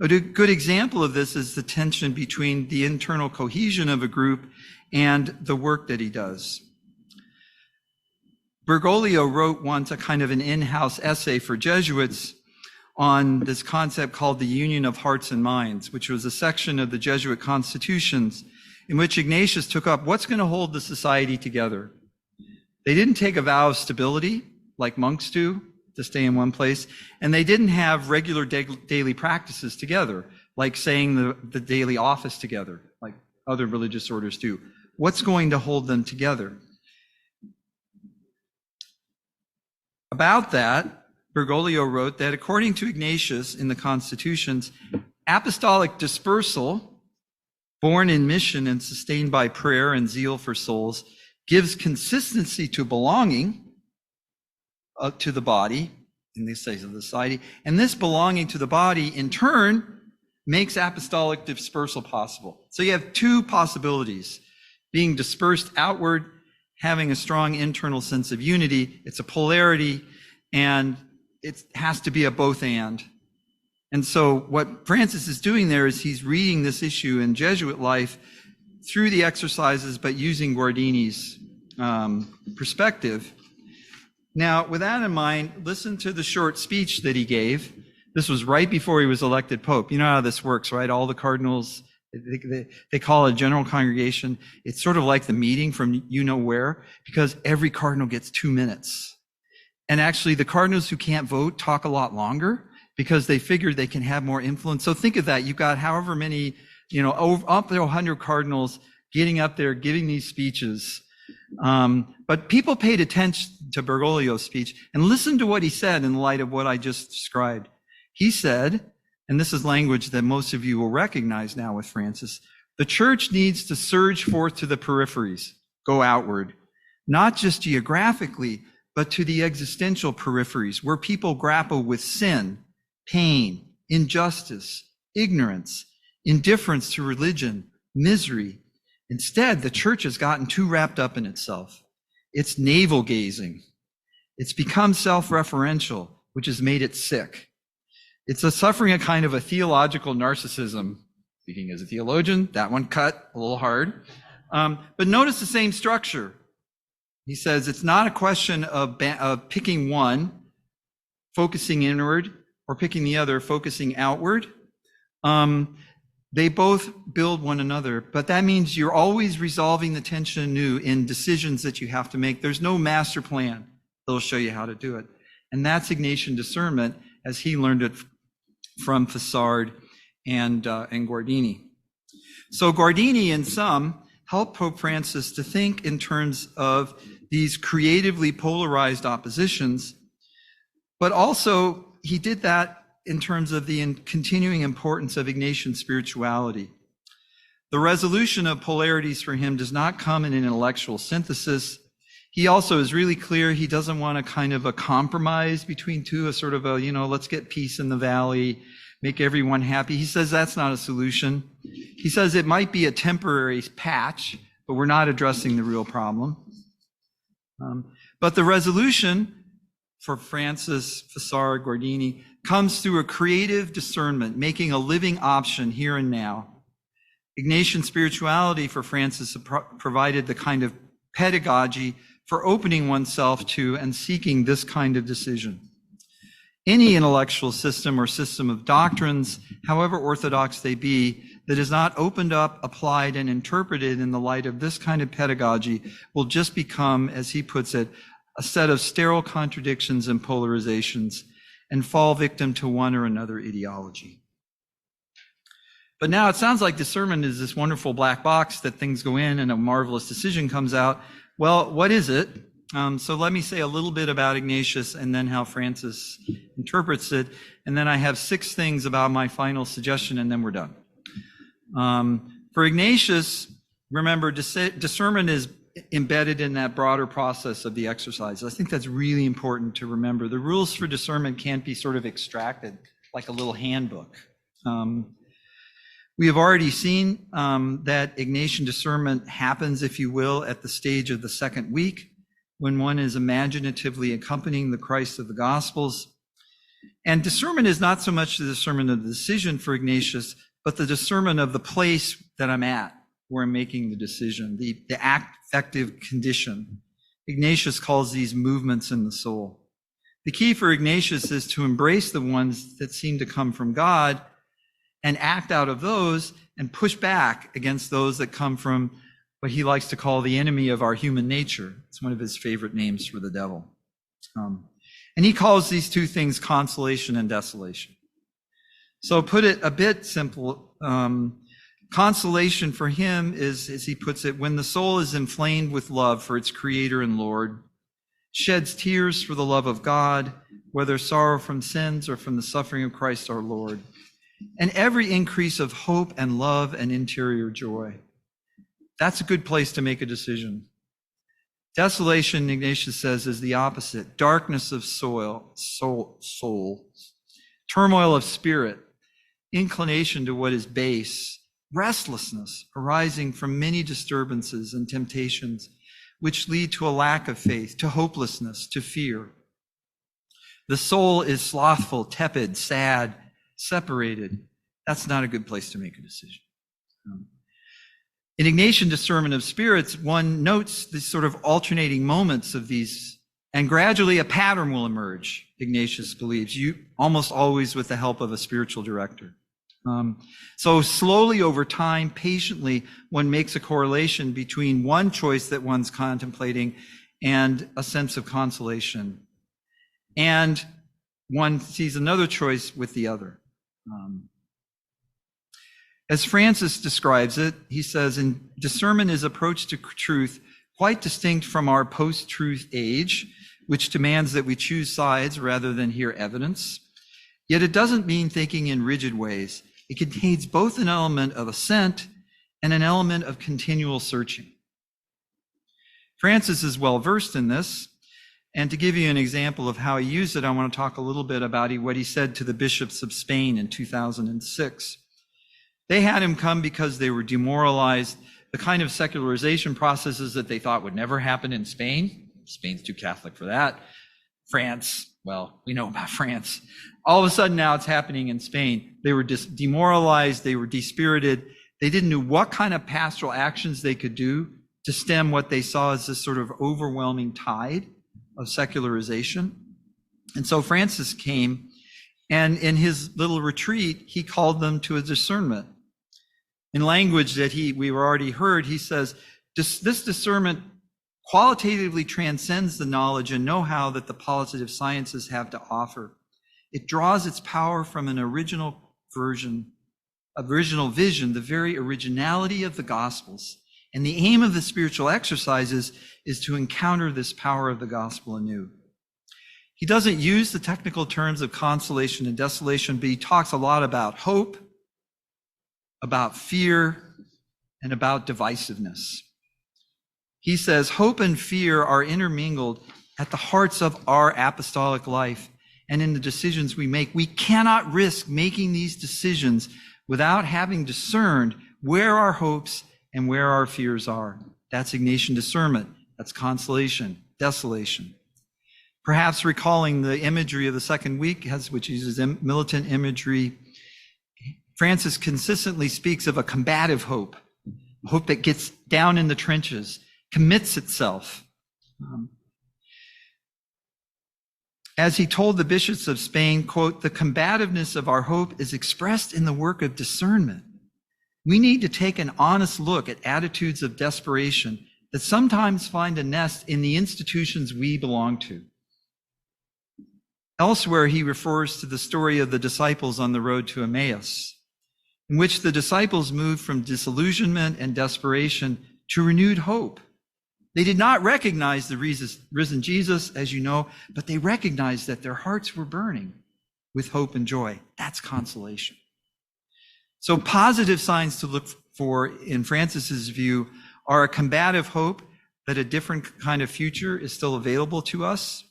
A good example of this is the tension between the internal cohesion of a group and the work that he does. Bergoglio wrote once a kind of an in-house essay for Jesuits on this concept called the union of hearts and minds, which was a section of the Jesuit constitutions in which Ignatius took up what's going to hold the society together. They didn't take a vow of stability like monks do, to stay in one place, and they didn't have regular daily practices together, like saying the daily office together, like other religious orders do. What's going to hold them together? About that, Bergoglio wrote that according to Ignatius in the Constitutions, apostolic dispersal, born in mission and sustained by prayer and zeal for souls, gives consistency to belonging to the body, in this case of the society, and this belonging to the body in turn makes apostolic dispersal possible. So you have two possibilities: being dispersed outward, having a strong internal sense of unity. It's a polarity, and it has to be a both and. And so what Francis is doing there is he's reading this issue in Jesuit life through the exercises, but using Guardini's perspective. Now, with that in mind, listen to the short speech that he gave. This was right before he was elected Pope. You know how this works, right? All the cardinals, they call it a general congregation. It's sort of like the meeting from you know where, because every cardinal gets 2 minutes. And actually, the cardinals who can't vote talk a lot longer because they figure they can have more influence. So think of that. You've got however many, up to 100 cardinals getting up there, giving these speeches. But people paid attention to Bergoglio's speech and listened to what he said in light of what I just described. He said, and this is language that most of you will recognize now with Francis, the church needs to surge forth to the peripheries, go outward, not just geographically, but to the existential peripheries where people grapple with sin, pain, injustice, ignorance, indifference to religion, misery. Instead, the church has gotten too wrapped up in itself. It's navel gazing. It's become self-referential, which has made it sick. It's suffering a kind of a theological narcissism. Speaking as a theologian, that one cut a little hard. But notice the same structure. He says it's not a question of picking one, focusing inward, or picking the other, focusing outward. They both build one another, but that means you're always resolving the tension anew in decisions that you have to make. There's no master plan that'll show you how to do it. And that's Ignatian discernment as he learned it from Fassard and Guardini. So Guardini, in sum, helped Pope Francis to think in terms of these creatively polarized oppositions, but also he did that in terms of the continuing importance of Ignatian spirituality. The resolution of polarities for him does not come in an intellectual synthesis. He also is really clear he doesn't want a kind of a compromise between two, a sort of a, let's get peace in the valley, make everyone happy. He says that's not a solution. He says it might be a temporary patch, but we're not addressing the real problem. But the resolution for Francis, Fassard, Guardini, comes through a creative discernment, making a living option here and now. Ignatian spirituality for Francis provided the kind of pedagogy for opening oneself to and seeking this kind of decision. Any intellectual system or system of doctrines, however orthodox they be, that is not opened up, applied, and interpreted in the light of this kind of pedagogy will just become, as he puts it, a set of sterile contradictions and polarizations, and fall victim to one or another ideology. But now it sounds like discernment is this wonderful black box that things go in and a marvelous decision comes out. Well, what is it? So let me say a little bit about Ignatius and then how Francis interprets it. And then I have 6 things about my final suggestion, and then we're done. For Ignatius, remember, discernment is embedded in that broader process of the exercise. I think that's really important to remember. The rules for discernment can't be sort of extracted like a little handbook. We have already seen that Ignatian discernment happens, if you will, at the stage of the second week, when one is imaginatively accompanying the Christ of the Gospels. And discernment is not so much the discernment of the decision for Ignatius, but the discernment of the place that I'm at, where I'm making the decision, the affective condition. Ignatius calls these movements in the soul. The key for Ignatius is to embrace the ones that seem to come from God and act out of those and push back against those that come from what he likes to call the enemy of our human nature. It's one of his favorite names for the devil. And he calls these 2 things consolation and desolation. So put it a bit simple, consolation for him is, as he puts it, when the soul is inflamed with love for its Creator and Lord, sheds tears for the love of God, whether sorrow from sins or from the suffering of Christ our Lord, and every increase of hope and love and interior joy. That's a good place to make a decision. Desolation, Ignatius says, is the opposite. Darkness of soul, turmoil of spirit, inclination to what is base, restlessness arising from many disturbances and temptations, which lead to a lack of faith, to hopelessness, to fear. The soul is slothful, tepid, sad, separated. That's not a good place to make a decision. In Ignatian discernment of spirits, one notes these sort of alternating moments of these, and gradually a pattern will emerge, Ignatius believes, almost always with the help of a spiritual director. So slowly over time, patiently, one makes a correlation between one choice that one's contemplating and a sense of consolation. And one sees another choice with the other. As Francis describes it, he says, in discernment is approach to truth quite distinct from our post-truth age, which demands that we choose sides rather than hear evidence. Yet it doesn't mean thinking in rigid ways. It contains both an element of assent and an element of continual searching. Francis is well versed in this. And to give you an example of how he used it, I want to talk a little bit about what he said to the bishops of Spain in 2006. They had him come because they were demoralized. The kind of secularization processes that they thought would never happen in Spain. Spain's too Catholic for that. France, well, we know about France. All of a sudden now it's happening in Spain. They were demoralized. They were dispirited. They didn't know what kind of pastoral actions they could do to stem what they saw as this sort of overwhelming tide of secularization. And so Francis came, and in his little retreat, he called them to a discernment. In language that we've already heard, he says, this discernment qualitatively transcends the knowledge and know-how that the positive sciences have to offer. It draws its power from an original vision, the very originality of the Gospels. And the aim of the spiritual exercises is to encounter this power of the gospel anew. He doesn't use the technical terms of consolation and desolation, but he talks a lot about hope, about fear, and about divisiveness. He says hope and fear are intermingled at the hearts of our apostolic life and in the decisions we make. We cannot risk making these decisions without having discerned where our hopes and where our fears are. That's Ignatian discernment. That's consolation, desolation. Perhaps recalling the imagery of the second week, which uses militant imagery, Francis consistently speaks of a combative hope, hope that gets down in the trenches, commits itself. As he told the bishops of Spain, quote, "The combativeness of our hope is expressed in the work of discernment. We need to take an honest look at attitudes of desperation that sometimes find a nest in the institutions we belong to." Elsewhere, he refers to the story of the disciples on the road to Emmaus, in which the disciples moved from disillusionment and desperation to renewed hope. They did not recognize the risen Jesus, as you know, but they recognized that their hearts were burning with hope and joy. That's consolation. So positive signs to look for, in Francis's view, are a combative hope that a different kind of future is still available to us.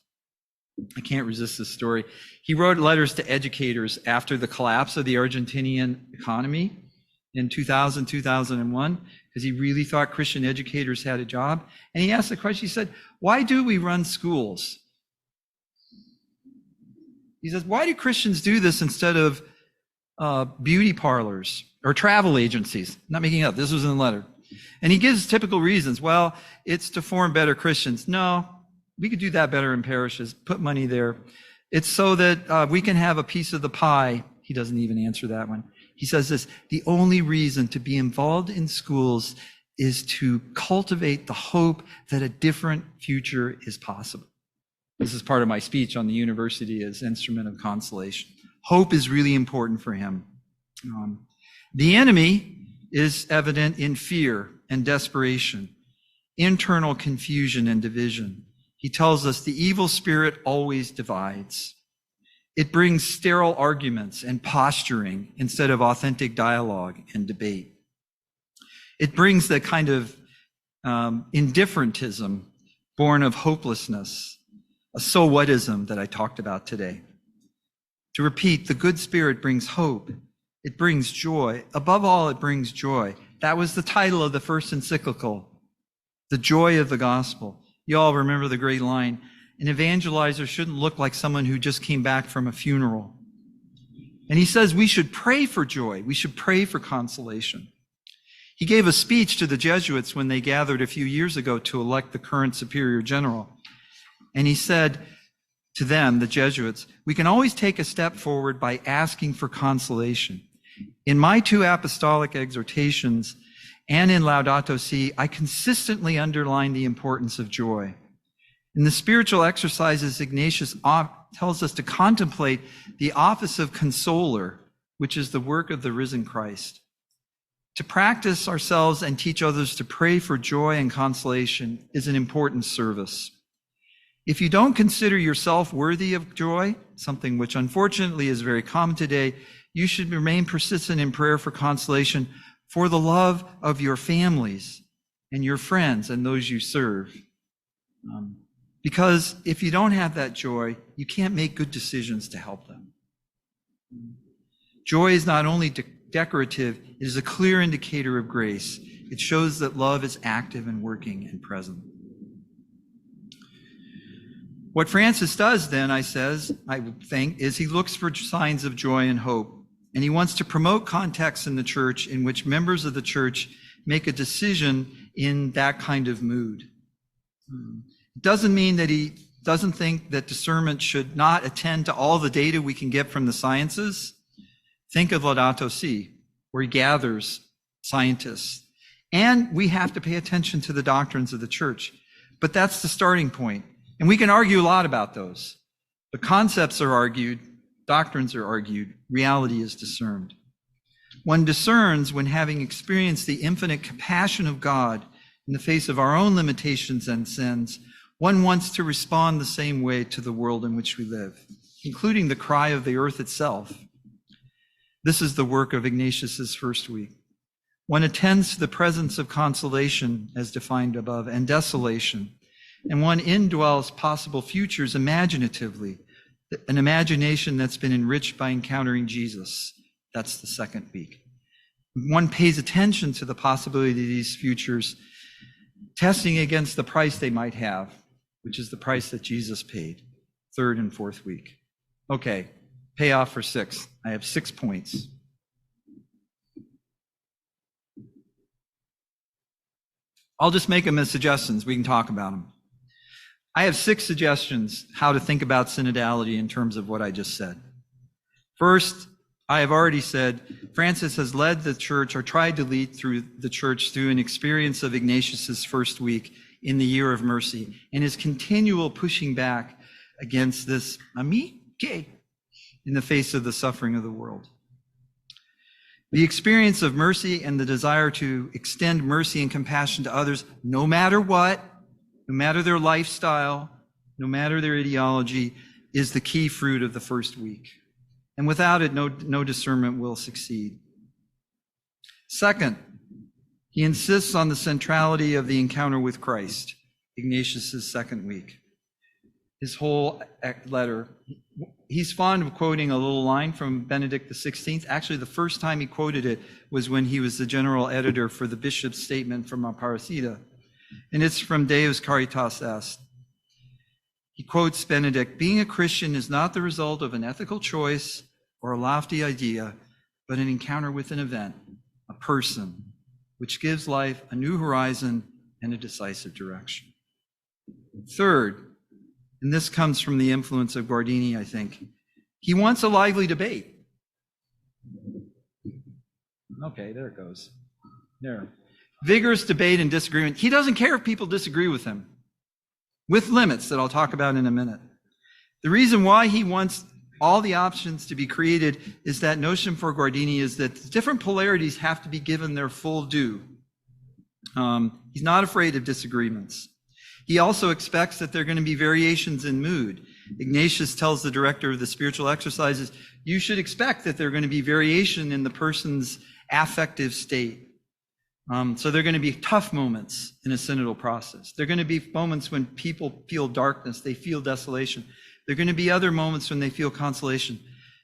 I can't resist this story. He wrote letters to educators after the collapse of the Argentinian economy in 2000, 2001, because he really thought Christian educators had a job. And he asked the question, he said, why do we run schools? He says, why do Christians do this instead of beauty parlors or travel agencies? I'm not making it up. This was in the letter. And he gives typical reasons. Well, it's to form better Christians. No, we could do that better in parishes. Put money there. It's so that we can have a piece of the pie. He doesn't even answer that one. He says this, the only reason to be involved in schools is to cultivate the hope that a different future is possible. This is part of my speech on the university as instrument of consolation. Hope is really important for him. The enemy is evident in fear and desperation, internal confusion and division. He tells us the evil spirit always divides. It brings sterile arguments and posturing instead of authentic dialogue and debate. It brings the kind of indifferentism born of hopelessness, a so whatism that I talked about today. To repeat, the good spirit brings hope. It brings joy. Above all, it brings joy. That was the title of the first encyclical, The Joy of the Gospel. You all remember the great line, an evangelizer shouldn't look like someone who just came back from a funeral. And he says we should pray for joy. We should pray for consolation. He gave a speech to the Jesuits when they gathered a few years ago to elect the current superior general. And he said to them, the Jesuits, we can always take a step forward by asking for consolation. In my 2 apostolic exhortations and in Laudato Si, I consistently underline the importance of joy. In the spiritual exercises, Ignatius tells us to contemplate the office of consoler, which is the work of the risen Christ. To practice ourselves and teach others to pray for joy and consolation is an important service. If you don't consider yourself worthy of joy, something which unfortunately is very common today, you should remain persistent in prayer for consolation for the love of your families and your friends and those you serve. Because if you don't have that joy, you can't make good decisions to help them. Joy is not only decorative, it is a clear indicator of grace. It shows that love is active and working and present. What Francis does then, I think, is he looks for signs of joy and hope. And he wants to promote contexts in the church in which members of the church make a decision in that kind of mood. It doesn't mean that he doesn't think that discernment should not attend to all the data we can get from the sciences. Think of Laudato Si, where he gathers scientists. And we have to pay attention to the doctrines of the church. But that's the starting point. And we can argue a lot about those. The concepts are argued, doctrines are argued, reality is discerned. One discerns when, having experienced the infinite compassion of God in the face of our own limitations and sins, one wants to respond the same way to the world in which we live, including the cry of the earth itself. This is the work of Ignatius's first week. One attends to the presence of consolation, as defined above, and desolation, and one indwells possible futures imaginatively, an imagination that's been enriched by encountering Jesus. That's the second week. One pays attention to the possibility of these futures, testing against the price they might have, which is the price that Jesus paid, third and fourth week. Okay, payoff for 6. I have 6 points. I'll just make them as suggestions. We can talk about them. I have 6 suggestions how to think about synodality in terms of what I just said. First, I have already said Francis has led the church, or tried to lead through the church, through an experience of Ignatius's first week in the year of mercy, and his continual pushing back against this amiche in the face of the suffering of the world. The experience of mercy and the desire to extend mercy and compassion to others, no matter what, no matter their lifestyle, no matter their ideology, is the key fruit of the first week. And without it, no discernment will succeed. Second, he insists on the centrality of the encounter with Christ, Ignatius's second week. His whole letter, he's fond of quoting a little line from Benedict XVI. Actually, the first time he quoted it was when he was the general editor for the bishop's statement from Aparecida. And it's from Deus Caritas Est. He quotes Benedict, "Being a Christian is not the result of an ethical choice or a lofty idea, but an encounter with an event, a person, which gives life a new horizon and a decisive direction." Third, and this comes from the influence of Guardini, I think, he wants a lively debate. Okay, there it goes. There. Vigorous debate and disagreement. He doesn't care if people disagree with him, with limits that I'll talk about in a minute. The reason why he wants all the options to be created is that notion for Guardini is that different polarities have to be given their full due. He's not afraid of disagreements. He also expects that there are going to be variations in mood. Ignatius tells the director of the spiritual exercises, you should expect that there are going to be variation in the person's affective state. So there are going to be tough moments in a synodal process. There are going to be moments when people feel darkness, they feel desolation. There are going to be other moments when they feel consolation.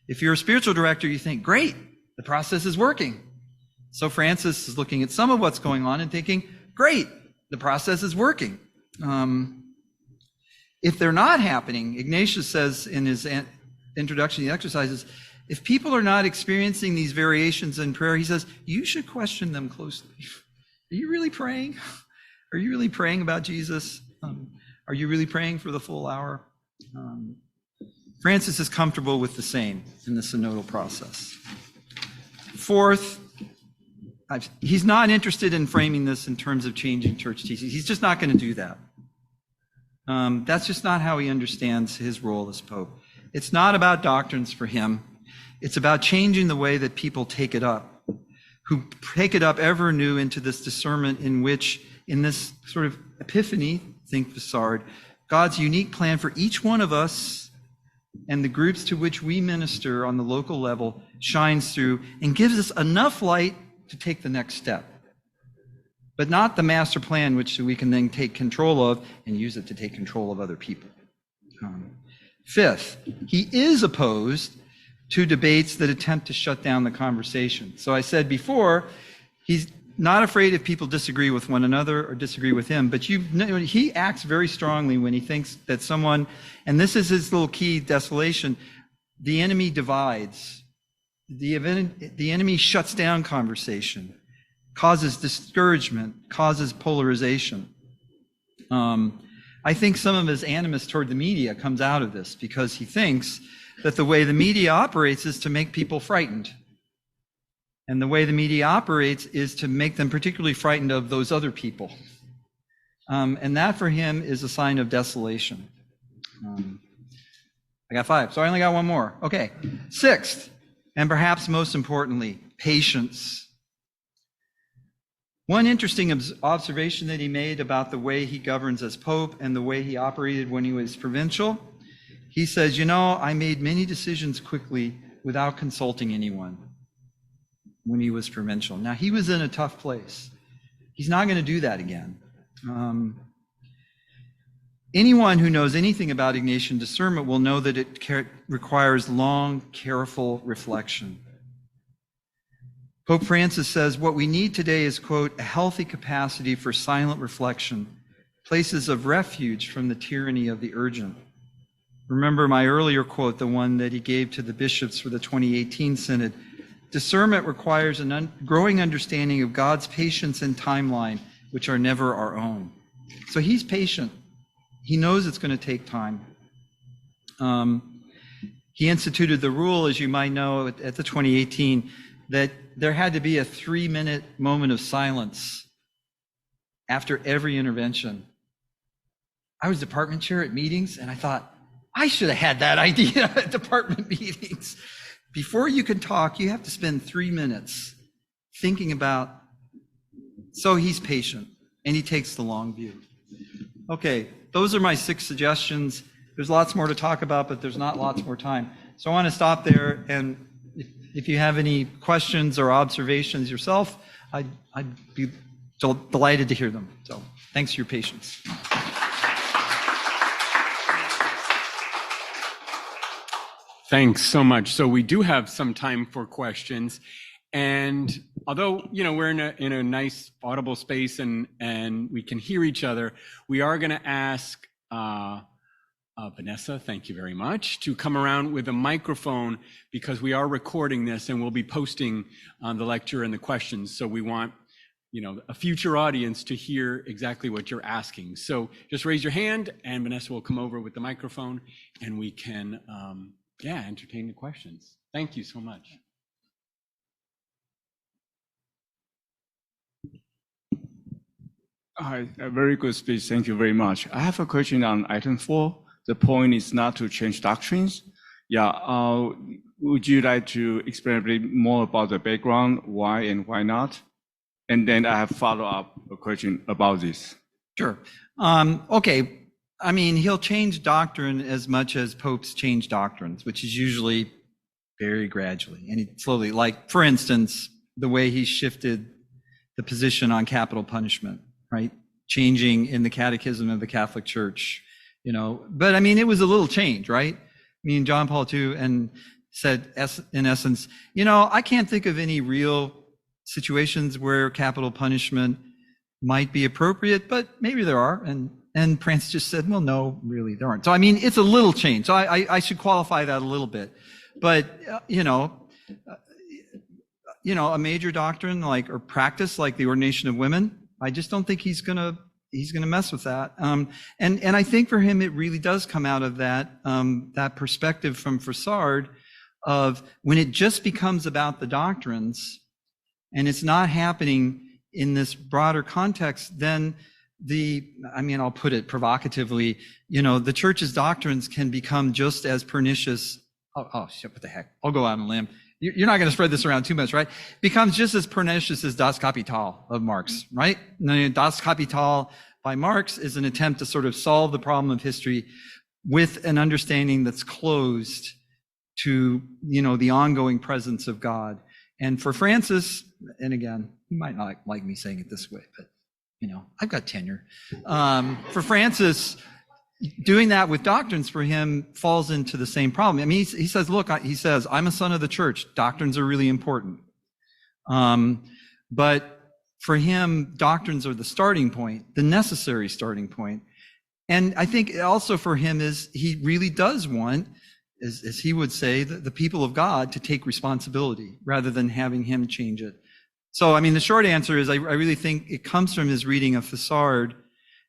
If you're a spiritual director, you think, great, the process is working. So Francis is looking at some of what's going on and thinking, great, the process is working. If they're not happening, Ignatius says in his introduction to the exercises, if people are not experiencing these variations in prayer, he says, you should question them closely. Are you really praying? Are you really praying about Jesus? Are you really praying for the full hour? Francis is comfortable with the same in the synodal process. Fourth, he's not interested in framing this in terms of changing church teachings. He's just not going to do that. That's just not how he understands his role as Pope. It's not about doctrines for him. It's about changing the way that people take it up, who take it up ever new into this discernment in which, in this sort of epiphany, think Vissard, God's unique plan for each one of us and the groups to which we minister on the local level shines through and gives us enough light to take the next step, but not the master plan which we can then take control of and use it to take control of other people. Fifth, he is opposed to debates that attempt to shut down the conversation. So I said before, he's not afraid if people disagree with one another or disagree with him, but he acts very strongly when he thinks that someone, and this is his little key, desolation, the enemy divides. The enemy shuts down conversation, causes discouragement, causes polarization. I think some of his animus toward the media comes out of this because he thinks that the way the media operates is to make people frightened. And the way the media operates is to make them particularly frightened of those other people. And that for him is a sign of desolation. I got 5, so I only got 1 more. Okay, 6th, and perhaps most importantly, patience. One interesting observation that he made about the way he governs as Pope and the way he operated when he was provincial, he says, I made many decisions quickly without consulting anyone when he was provincial. Now, he was in a tough place. He's not going to do that again. Anyone who knows anything about Ignatian discernment will know that it requires long, careful reflection. Pope Francis says, what we need today is, quote, a healthy capacity for silent reflection, places of refuge from the tyranny of the urgent. Remember my earlier quote, the one that he gave to the bishops for the 2018 synod. Discernment requires a growing understanding of God's patience and timeline, which are never our own. So he's patient. he knows it's going to take time. He instituted the rule, as you might know, at the 2018, that there had to be a 3-minute moment of silence after every intervention. I was department chair at meetings, and I thought, I should have had that idea at department meetings. Before you can talk, you have to spend 3 minutes thinking about. So he's patient, and he takes the long view. Okay, those are my 6 suggestions. There's lots more to talk about, but there's not lots more time. So I want to stop there, and if you have any questions or observations yourself, I'd be delighted to hear them. So thanks for your patience. Thanks so much. So we do have some time for questions. And although, we're in a nice audible space and we can hear each other, we are going to ask Vanessa, thank you very much, to come around with a microphone, because we are recording this and we'll be posting the lecture and the questions. So we want, a future audience to hear exactly what you're asking. So just raise your hand and Vanessa will come over with the microphone and we can, entertain the questions. Thank you so much. Hi, a very good speech. Thank you very much. I have a question on item 4. The point is not to change doctrines. Would you like to explain a bit more about the background, why and why not? And then I have follow-up question about this. Sure. Okay. I mean, he'll change doctrine as much as popes change doctrines, which is usually very gradually and slowly. Like, for instance, the way he shifted the position on capital punishment, right? Changing in the Catechism of the Catholic Church, But I mean, it was a little change, right? I mean, John Paul II said, in essence, I can't think of any real situations where capital punishment might be appropriate, but maybe there are. And Francis just said, well, no, really, there aren't. So, I mean, it's a little change. So I should qualify that a little bit. But, a major doctrine or practice like the ordination of women, I just don't think he's going to mess with that. And I think for him, it really does come out of that perspective from Froissart of when it just becomes about the doctrines and it's not happening in this broader context, then I'll put it provocatively, the church's doctrines can become just as pernicious. Oh, shit, what the heck? I'll go out on a limb. You're not going to spread this around too much, right? Becomes just as pernicious as Das Kapital of Marx, right? Das Kapital by Marx is an attempt to sort of solve the problem of history with an understanding that's closed to, the ongoing presence of God. And for Francis, and again, you might not like me saying it this way, but, I've got tenure. For Francis, doing that with doctrines for him falls into the same problem. I mean, he says, look, I'm a son of the church. Doctrines are really important. But for him, doctrines are the starting point, the necessary starting point. And I think also for him is he really does want, as he would say, the people of God to take responsibility rather than having him change it. So, I mean, the short answer is I really think it comes from his reading of Froissart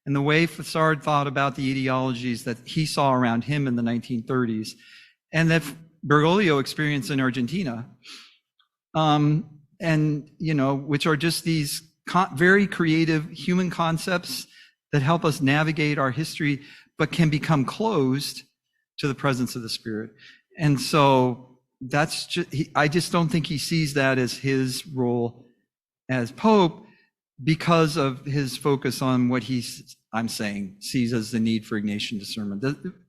and the way Froissart thought about the ideologies that he saw around him in the 1930s and that Bergoglio experienced in Argentina. Which are just these very creative human concepts that help us navigate our history, but can become closed to the presence of the Spirit. And so I just don't think he sees that as his role as Pope because of his focus on what I'm saying, sees as the need for Ignatian discernment.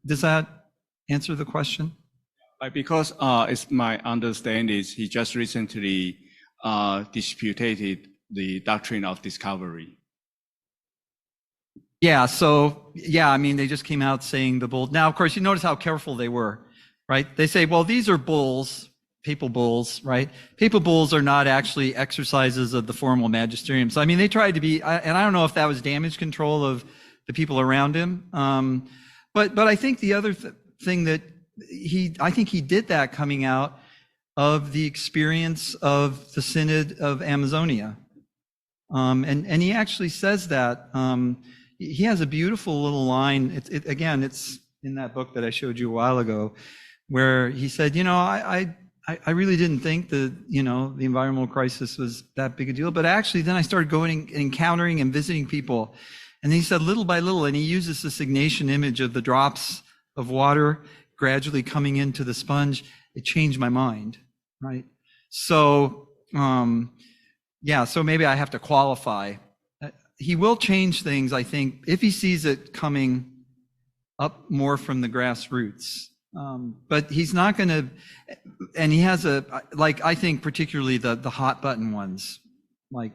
Does that answer the question? Because it's my understanding is he just recently disputed the doctrine of discovery. Yeah, they just came out saying the bull. Now, of course, you notice how careful they were, right? They say, well, these are bulls, papal bulls, right? Papal bulls are not actually exercises of the formal magisterium. So, I mean, they tried to be, and I don't know if that was damage control of the people around him. But I think the other thing that I think he did that coming out of the experience of the Synod of Amazonia. And he actually says that, he has a beautiful little line. Again, it's in that book that I showed you a while ago, where he said, I really didn't think that, the environmental crisis was that big a deal, but actually then I started going and encountering and visiting people. And he said little by little, and he uses this Ignatian image of the drops of water gradually coming into the sponge. It changed my mind, right? So, so maybe I have to qualify. He will change things, I think, if he sees it coming up more from the grassroots. But he's not going to, and he has I think particularly the hot button ones, like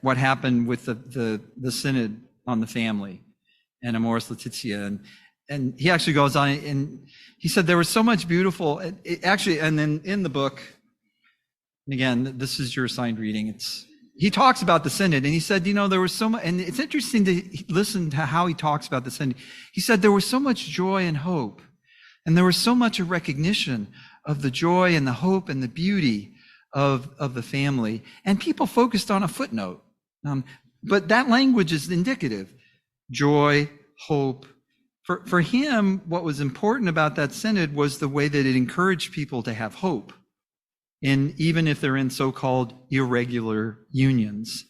what happened with the synod on the family and Amoris Laetitia. And he actually goes on and he said there was so much beautiful, and then in the book, and again, this is your assigned reading, he talks about the synod, and he said, there was so much, and it's interesting to listen to how he talks about the synod. He said there was so much joy and hope, and there was so much a recognition of the joy and the hope and the beauty of the family, and people focused on a footnote. But that language is indicative. Joy, hope. For him, what was important about that synod was the way that it encouraged people to have hope, and even if they're in so-called irregular unions.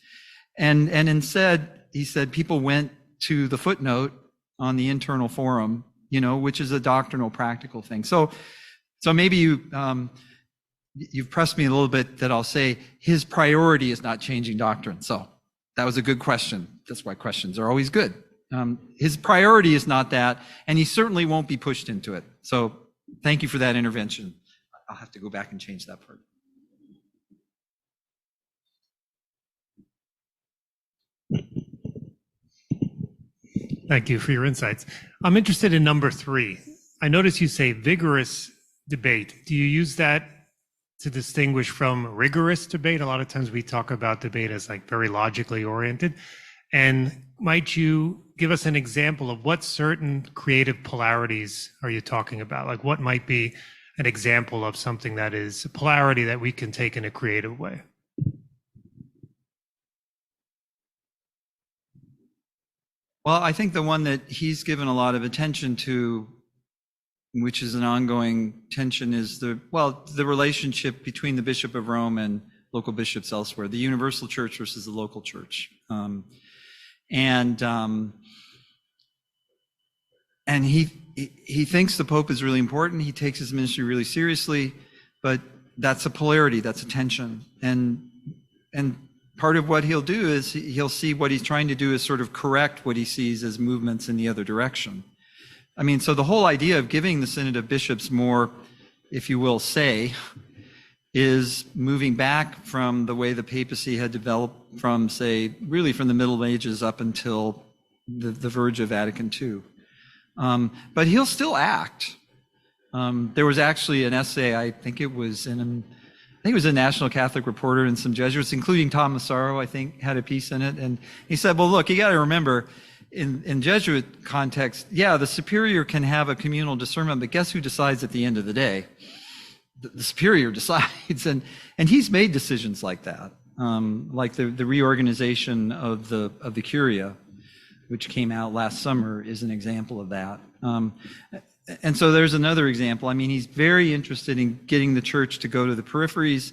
And instead, he said, people went to the footnote on the internal forum, which is a doctrinal, practical thing. So maybe you've pressed me a little bit that I'll say his priority is not changing doctrine. So that was a good question. That's why questions are always good. His priority is not that, and he certainly won't be pushed into it. So thank you for that intervention. I'll have to go back and change that part. Thank you for your insights. I'm interested in number 3. I notice you say vigorous debate. Do you use that to distinguish from rigorous debate? A lot of times we talk about debate as like very logically oriented. And might you give us an example of what certain creative polarities are you talking about? Like what might be an example of something that is a polarity that we can take in a creative way? Well, I think the one that he's given a lot of attention to, which is an ongoing tension, is the relationship between the Bishop of Rome and local bishops elsewhere, the universal church versus the local church. And he thinks the Pope is really important. He takes his ministry really seriously, but that's a polarity, that's a tension. And part of what he'll do is he'll see what he's trying to do is sort of correct what he sees as movements in the other direction. I mean, so the whole idea of giving the Synod of Bishops more, if you will, say, is moving back from the way the papacy had developed from, say, really from the Middle Ages up until the verge of Vatican II. But he'll still act. There was actually an essay, I think it was a National Catholic Reporter, and some Jesuits, including Tom Massaro, I think, had a piece in it. And he said, well, look, you got to remember, in Jesuit context, the superior can have a communal discernment, but guess who decides at the end of the day? The superior decides. And he's made decisions like that, like the reorganization of the Curia, which came out last summer, is an example of that. And so there's another example. I mean, he's very interested in getting the church to go to the peripheries,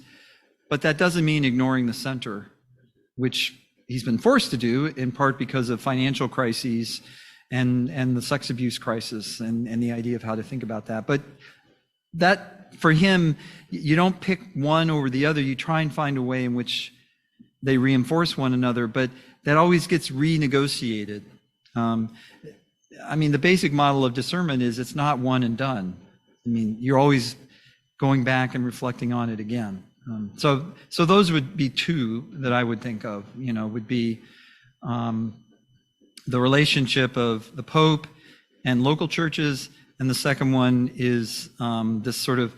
but that doesn't mean ignoring the center, which he's been forced to do in part because of financial crises and the sex abuse crisis and the idea of how to think about that. But that, for him, you don't pick one over the other. You try and find a way in which they reinforce one another, but that always gets renegotiated. I mean, the basic model of discernment is it's not one and done. I mean, you're always going back and reflecting on it again. So those would be two that I would think of, would be the relationship of the Pope and local churches. And the second one is this sort of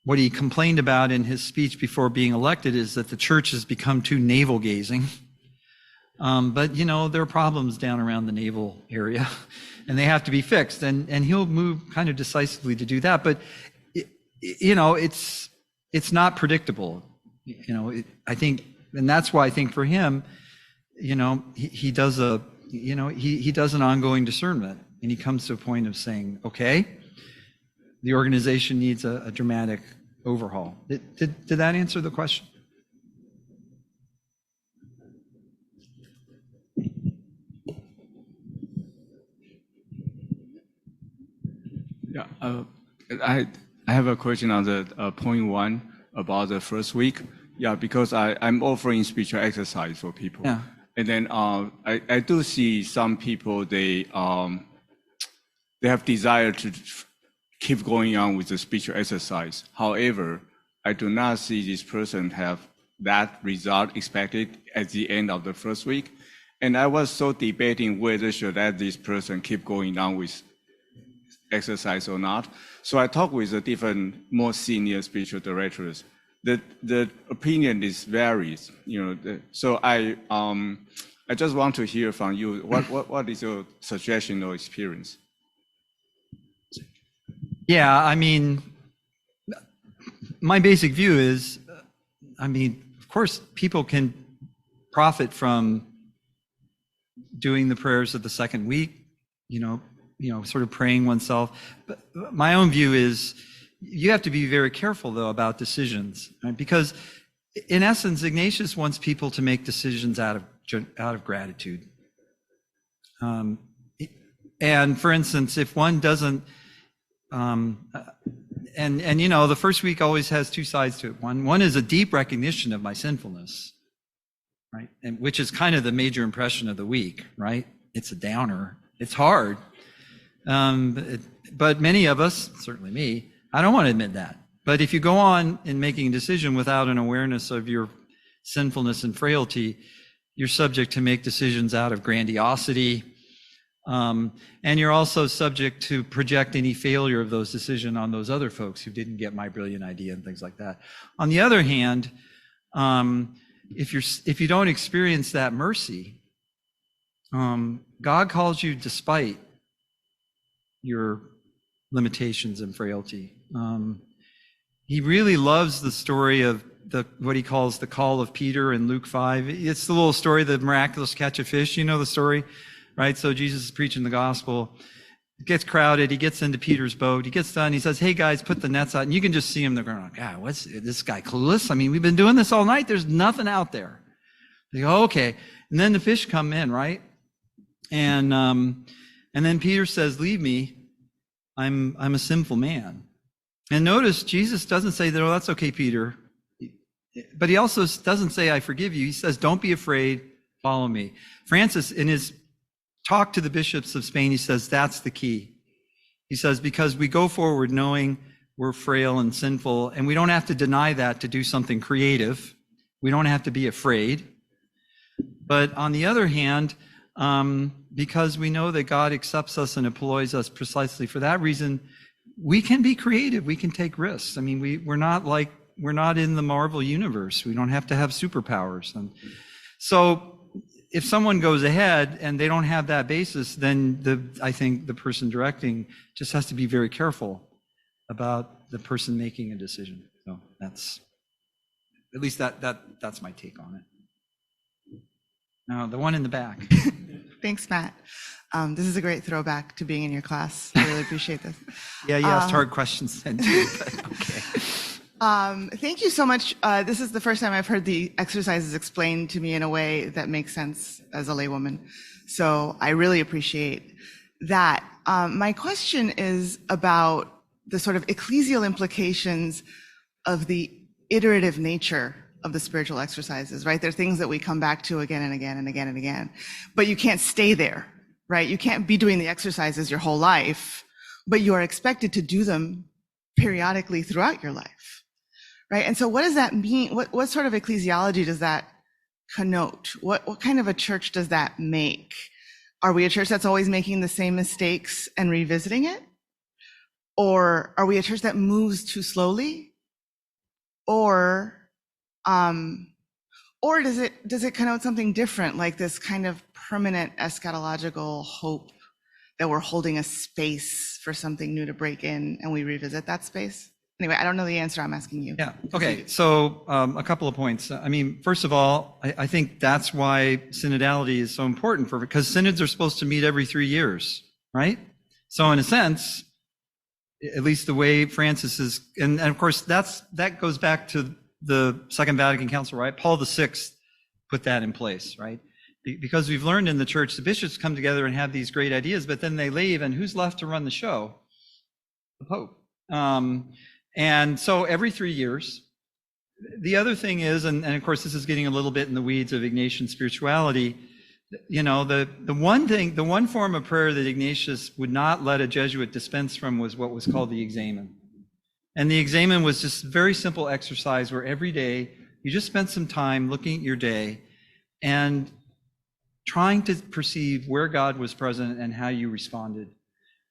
what he complained about in his speech before being elected, is that the church has become too navel-gazing. But there are problems down around the navel area, and they have to be fixed. And he'll move kind of decisively to do that. But it's not predictable. I think, and that's why I think for him, he does a he does an ongoing discernment, and he comes to a point of saying, okay, the organization needs a dramatic overhaul. Did that answer the question? Yeah, I have a question on the point one about the first week. Yeah, because I'm offering spiritual exercise for people. Yeah. And then I do see some people, they have desire to keep going on with the spiritual exercise. However, I do not see this person have that result expected at the end of the first week. And I was so debating whether should let this person keep going on with exercise or not. So I talked with the different more senior spiritual directors. The opinion is varies, so I just want to hear from you. What is your suggestion or experience? Yeah, I mean, my basic view is, of course, people can profit from doing the prayers of the second week, sort of praying oneself. But my own view is you have to be very careful, though, about decisions, right? Because in essence, Ignatius wants people to make decisions out of gratitude. And for instance, if one doesn't, the first week always has two sides to it. One is a deep recognition of my sinfulness, right? And which is kind of the major impression of the week, right? It's a downer. It's hard. But many of us, certainly me, I don't want to admit that. But if you go on in making a decision without an awareness of your sinfulness and frailty, you're subject to make decisions out of grandiosity. And you're also subject to project any failure of those decisions on those other folks who didn't get my brilliant idea and things like that. On the other hand, if you don't experience that mercy, God calls you despite your limitations and frailty. He really loves the story of what he calls the call of Peter in Luke 5. It's the little story, the miraculous catch of fish. You know the story, right? So Jesus is preaching the gospel. It gets crowded. He gets into Peter's boat. He gets done. He says, hey, guys, put the nets out. And you can just see him. They're going, God, what's this guy clueless? We've been doing this all night. There's nothing out there. They go, okay. And then the fish come in, right? And then Peter says, leave me. I'm a sinful man. And notice Jesus doesn't say that, oh, that's okay, Peter. But he also doesn't say, I forgive you. He says, don't be afraid, follow me. Francis, in his talk to the bishops of Spain, he says, that's the key. He says, because we go forward knowing we're frail and sinful, and we don't have to deny that to do something creative. We don't have to be afraid. But on the other hand, because we know that God accepts us and employs us precisely for that reason, we can be creative. We can take risks. We're not in the Marvel universe. We don't have to have superpowers. And so if someone goes ahead and they don't have that basis, then I think the person directing just has to be very careful about the person making a decision. So that's, at least that's my take on it. Now, the one in the back. Thanks, Matt. This is a great throwback to being in your class. I really appreciate this. Yeah, you asked hard questions then too, but okay. Thank you so much. This is the first time I've heard the exercises explained to me in a way that makes sense as a laywoman. So I really appreciate that. My question is about the sort of ecclesial implications of the iterative nature of the spiritual exercises, right? They're things that we come back to again and again and again and again, but you can't stay there, right? You can't be doing the exercises your whole life, but you are expected to do them periodically throughout your life, right? And so what does that mean? What sort of ecclesiology does that connote? What kind of a church does that make? Are we a church that's always making the same mistakes and revisiting it? Or are we a church that moves too slowly? Or does it connote something different, like this kind of permanent eschatological hope that we're holding a space for something new to break in and we revisit that space? Anyway, I don't know the answer. I'm asking you. Yeah. Okay. So a couple of points. I mean, first of all, I think that's why synodality is so important because synods are supposed to meet every 3 years, right? So in a sense, at least the way Francis is, and of course that goes back to the Second Vatican Council, right? Paul VI put that in place, right? Because we've learned in the church, the bishops come together and have these great ideas, but then they leave, and who's left to run the show? The Pope. And so every 3 years. The other thing is, and of course this is getting a little bit in the weeds of Ignatian spirituality, you know, the one form of prayer that Ignatius would not let a Jesuit dispense from was what was called the examen. And the examen was just a very simple exercise where every day you just spent some time looking at your day and trying to perceive where God was present and how you responded.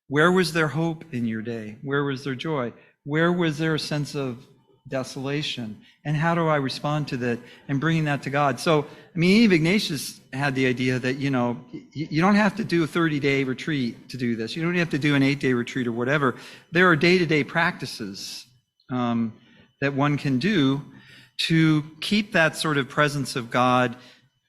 Where was there hope in your day? Where was there joy? Where was there a sense of desolation? And how do I respond to that and bringing that to God? So, I mean, Eve Ignatius had the idea that, you know, you don't have to do a 30-day retreat to do this. You don't have to do an 8-day retreat or whatever. There are day-to-day practices that one can do to keep that sort of presence of God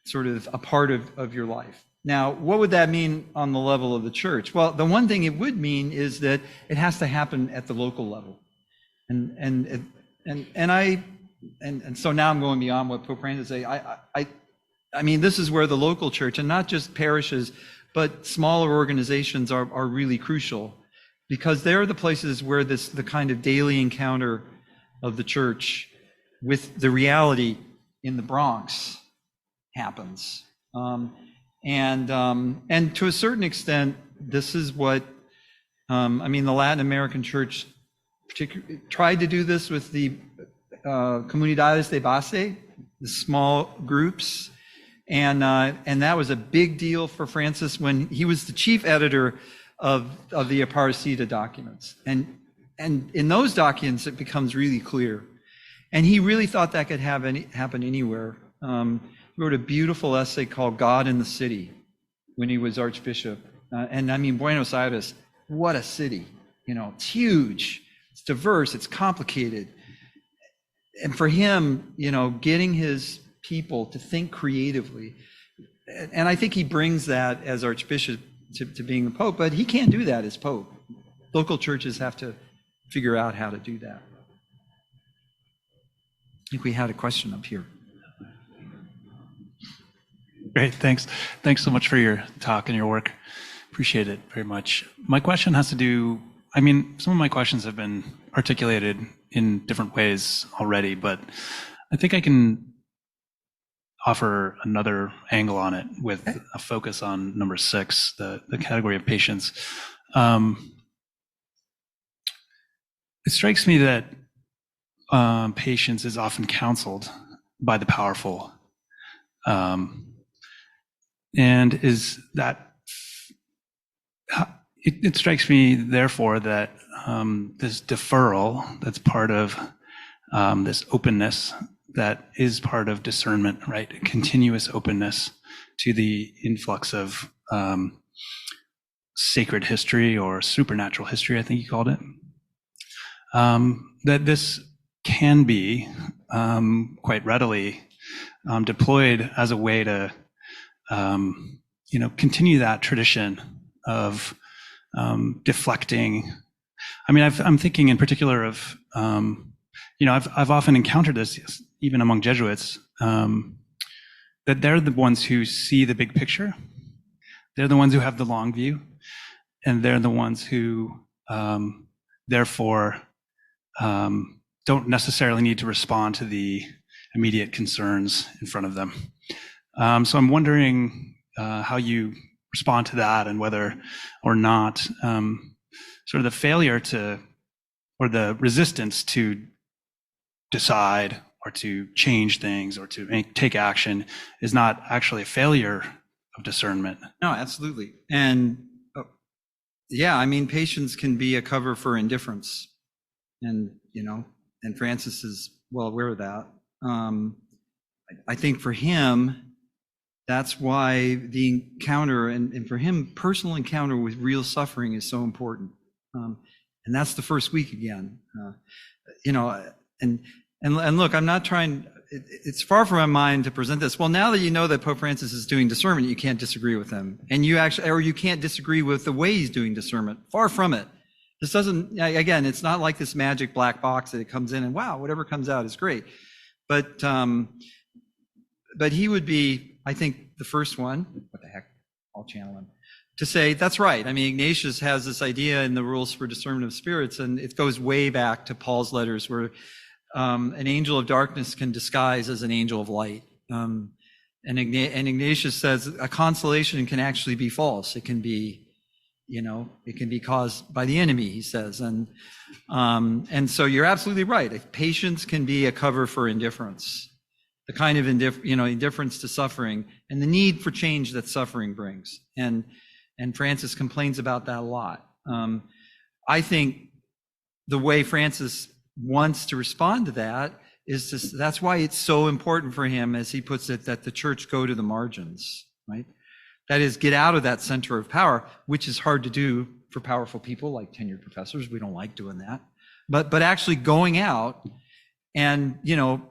sort of a part of your life. Now, what would that mean on the level of the church? Well, the one thing it would mean is that it has to happen at the local level. And so now I'm going beyond what Pope Francis say. I mean, this is where the local church, and not just parishes, but smaller organizations are really crucial, because they're the places where the kind of daily encounter of the church with the reality in the Bronx happens. And to a certain extent, this is what, I mean, the Latin American church particularly tried to do this with the comunidades de base, the small groups. And that was a big deal for Francis when he was the chief editor of the Aparecida documents. And in those documents, it becomes really clear. And he really thought that could happen anywhere. He wrote a beautiful essay called God in the City when he was Archbishop. And I mean, Buenos Aires, what a city. You know, it's huge, it's diverse, it's complicated. And for him, you know, getting his people to think creatively. And I think he brings that as Archbishop to being a Pope, but he can't do that as Pope. Local churches have to figure out how to do that. I think we had a question up here. Great, thanks. Thanks so much for your talk and your work. Appreciate it very much. My question has to do, I mean, some of my questions have been articulated in different ways already, but I think I can offer another angle on it with a focus on number 6, the category of patience. It strikes me that patience is often counseled by the powerful. And is that, it strikes me, therefore, that this deferral that's part of this openness that is part of discernment, right? Continuous openness to the influx of sacred history or supernatural history, I think you called it. That this can be quite readily deployed as a way to continue that tradition of deflecting. I mean, I'm thinking in particular of, I've often encountered this even among Jesuits, that they're the ones who see the big picture. They're the ones who have the long view, and they're the ones who, therefore, don't necessarily need to respond to the immediate concerns in front of them. So I'm wondering how you respond to that, and whether or not sort of the failure to, or the resistance to decide or to change things or to take action is not actually a failure of discernment. No, absolutely. And yeah, I mean, patience can be a cover for indifference. And, and Francis is well aware of that. I think for him, that's why the encounter, and for him, personal encounter with real suffering is so important. And that's the first week again. you know, and look, I'm not trying, it's far from my mind to present this. Well, now that you know that Pope Francis is doing discernment, you can't disagree with him. And you actually, or you can't disagree with the way he's doing discernment. Far from it. This doesn't, again, it's not like this magic black box that it comes in and wow, whatever comes out is great. But he would be, I think, the first one, what the heck, I'll channel him, to say, that's right. I mean, Ignatius has this idea in the Rules for Discernment of Spirits, and it goes way back to Paul's letters where an angel of darkness can disguise as an angel of light. And Ignatius says a consolation can actually be false. It can be, you know, it can be caused by the enemy, he says. And so you're absolutely right. Patience can be a cover for indifference, the kind of indifference to suffering and the need for change that suffering brings. And Francis complains about that a lot. I think the way Francis wants to respond to that is this, that's why it's so important for him, as he puts it, that the church go to the margins, right? That is, get out of that center of power, which is hard to do for powerful people like tenured professors. We don't like doing that. But actually going out and, you know,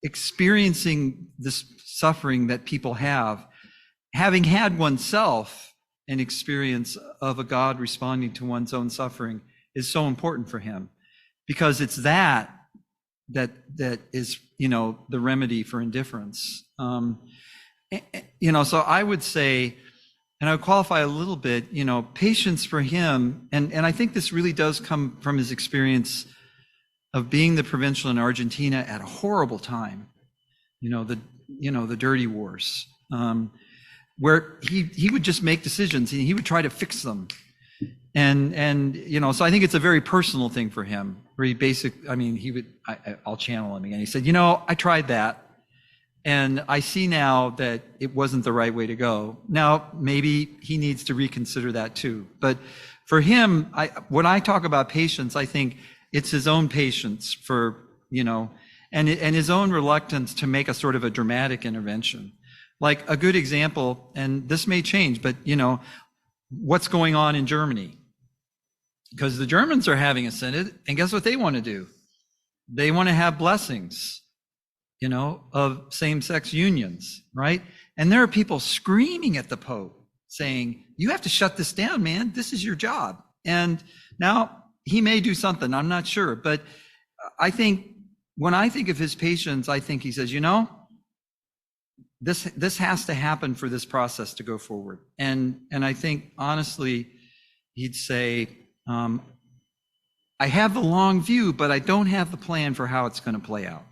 experiencing this suffering that people have, having had oneself an experience of a God responding to one's own suffering, is so important for him, because it's that is, you know, the remedy for indifference. You know, so I would say, and I would qualify a little bit, you know, patience for him, and I think this really does come from his experience of being the provincial in Argentina at a horrible time, the dirty wars, where he would just make decisions and he would try to fix them. And you know, so I think it's a very personal thing for him, where I'll channel him again. He said, you know, I tried that, and I see now that it wasn't the right way to go. Now, maybe he needs to reconsider that too. But for him, when I talk about patience, I think it's his own patience for, you know, and his own reluctance to make a sort of a dramatic intervention. Like a good example, and this may change, but you know, what's going on in Germany? Because the Germans are having a synod, and guess what they want to do? They want to have blessings, you know, of same-sex unions, right? And there are people screaming at the Pope saying, you have to shut this down, man. This is your job. And now he may do something, I'm not sure. But I think when I think of his patience, I think he says, you know, this has to happen for this process to go forward. And I think honestly, he'd say, I have the long view, but I don't have the plan for how it's going to play out,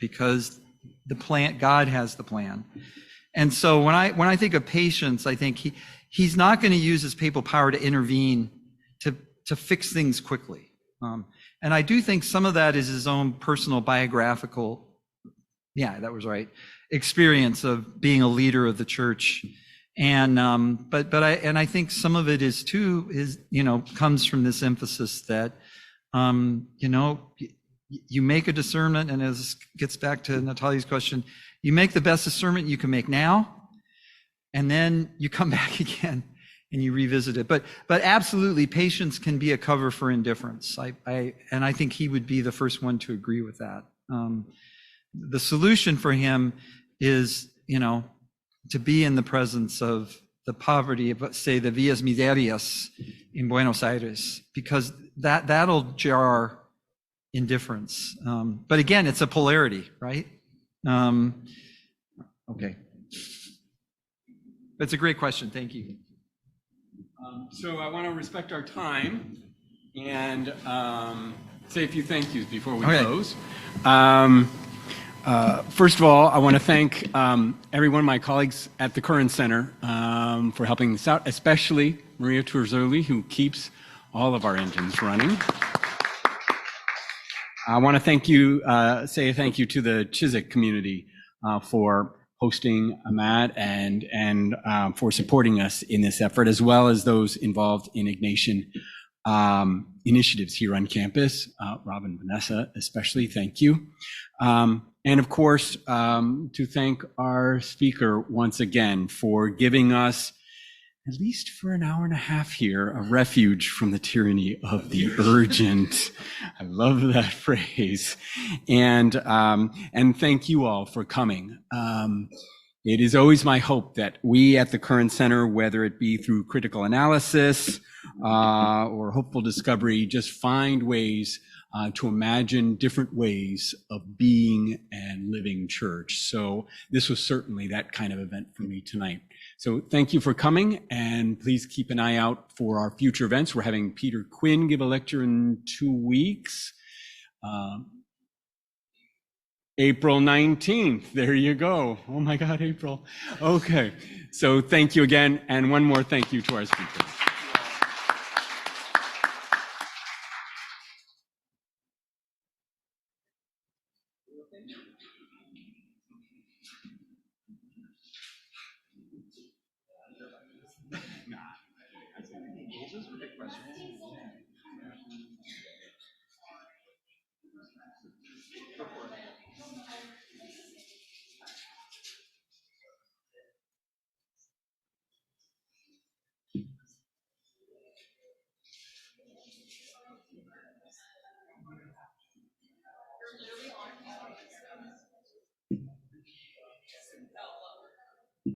because God has the plan. And so when I think of patience, I think he's not going to use his papal power to intervene to fix things quickly. And I do think some of that is his own personal biographical, yeah, that was right, experience of being a leader of the church. And but I think some of it is too, you know, comes from this emphasis that you know, you make a discernment, and as gets back to Natalia's question, you make the best discernment you can make now, and then you come back again and you revisit it. But absolutely, patience can be a cover for indifference. I think he would be the first one to agree with that. The solution for him is, you know, to be in the presence of the poverty of, say, the Villas Miserias in Buenos Aires, because that'll jar indifference. But again, it's a polarity, right? Okay. That's a great question. Thank you. So I want to respect our time and say a few thank yous before we close. First of all, I want to thank every one of my colleagues at the Curran Center for helping us out, especially Maria Turzoli, who keeps all of our engines running. I want to say thank you to the Chiswick community for hosting Matt and for supporting us in this effort, as well as those involved in Ignatian initiatives here on campus. Rob and Vanessa, especially, thank you. And of course, to thank our speaker once again for giving us at least for an hour and a half here, a refuge from the tyranny of the urgent. I love that phrase. And thank you all for coming. It is always my hope that we at the Current Center, whether it be through critical analysis or hopeful discovery, just find ways to imagine different ways of being and living church. So this was certainly that kind of event for me tonight. So thank you for coming, and please keep an eye out for our future events. We're having Peter Quinn give a lecture in 2 weeks. April 19th, there you go. Oh my God, April. Okay, so thank you again, and one more thank you to our speakers.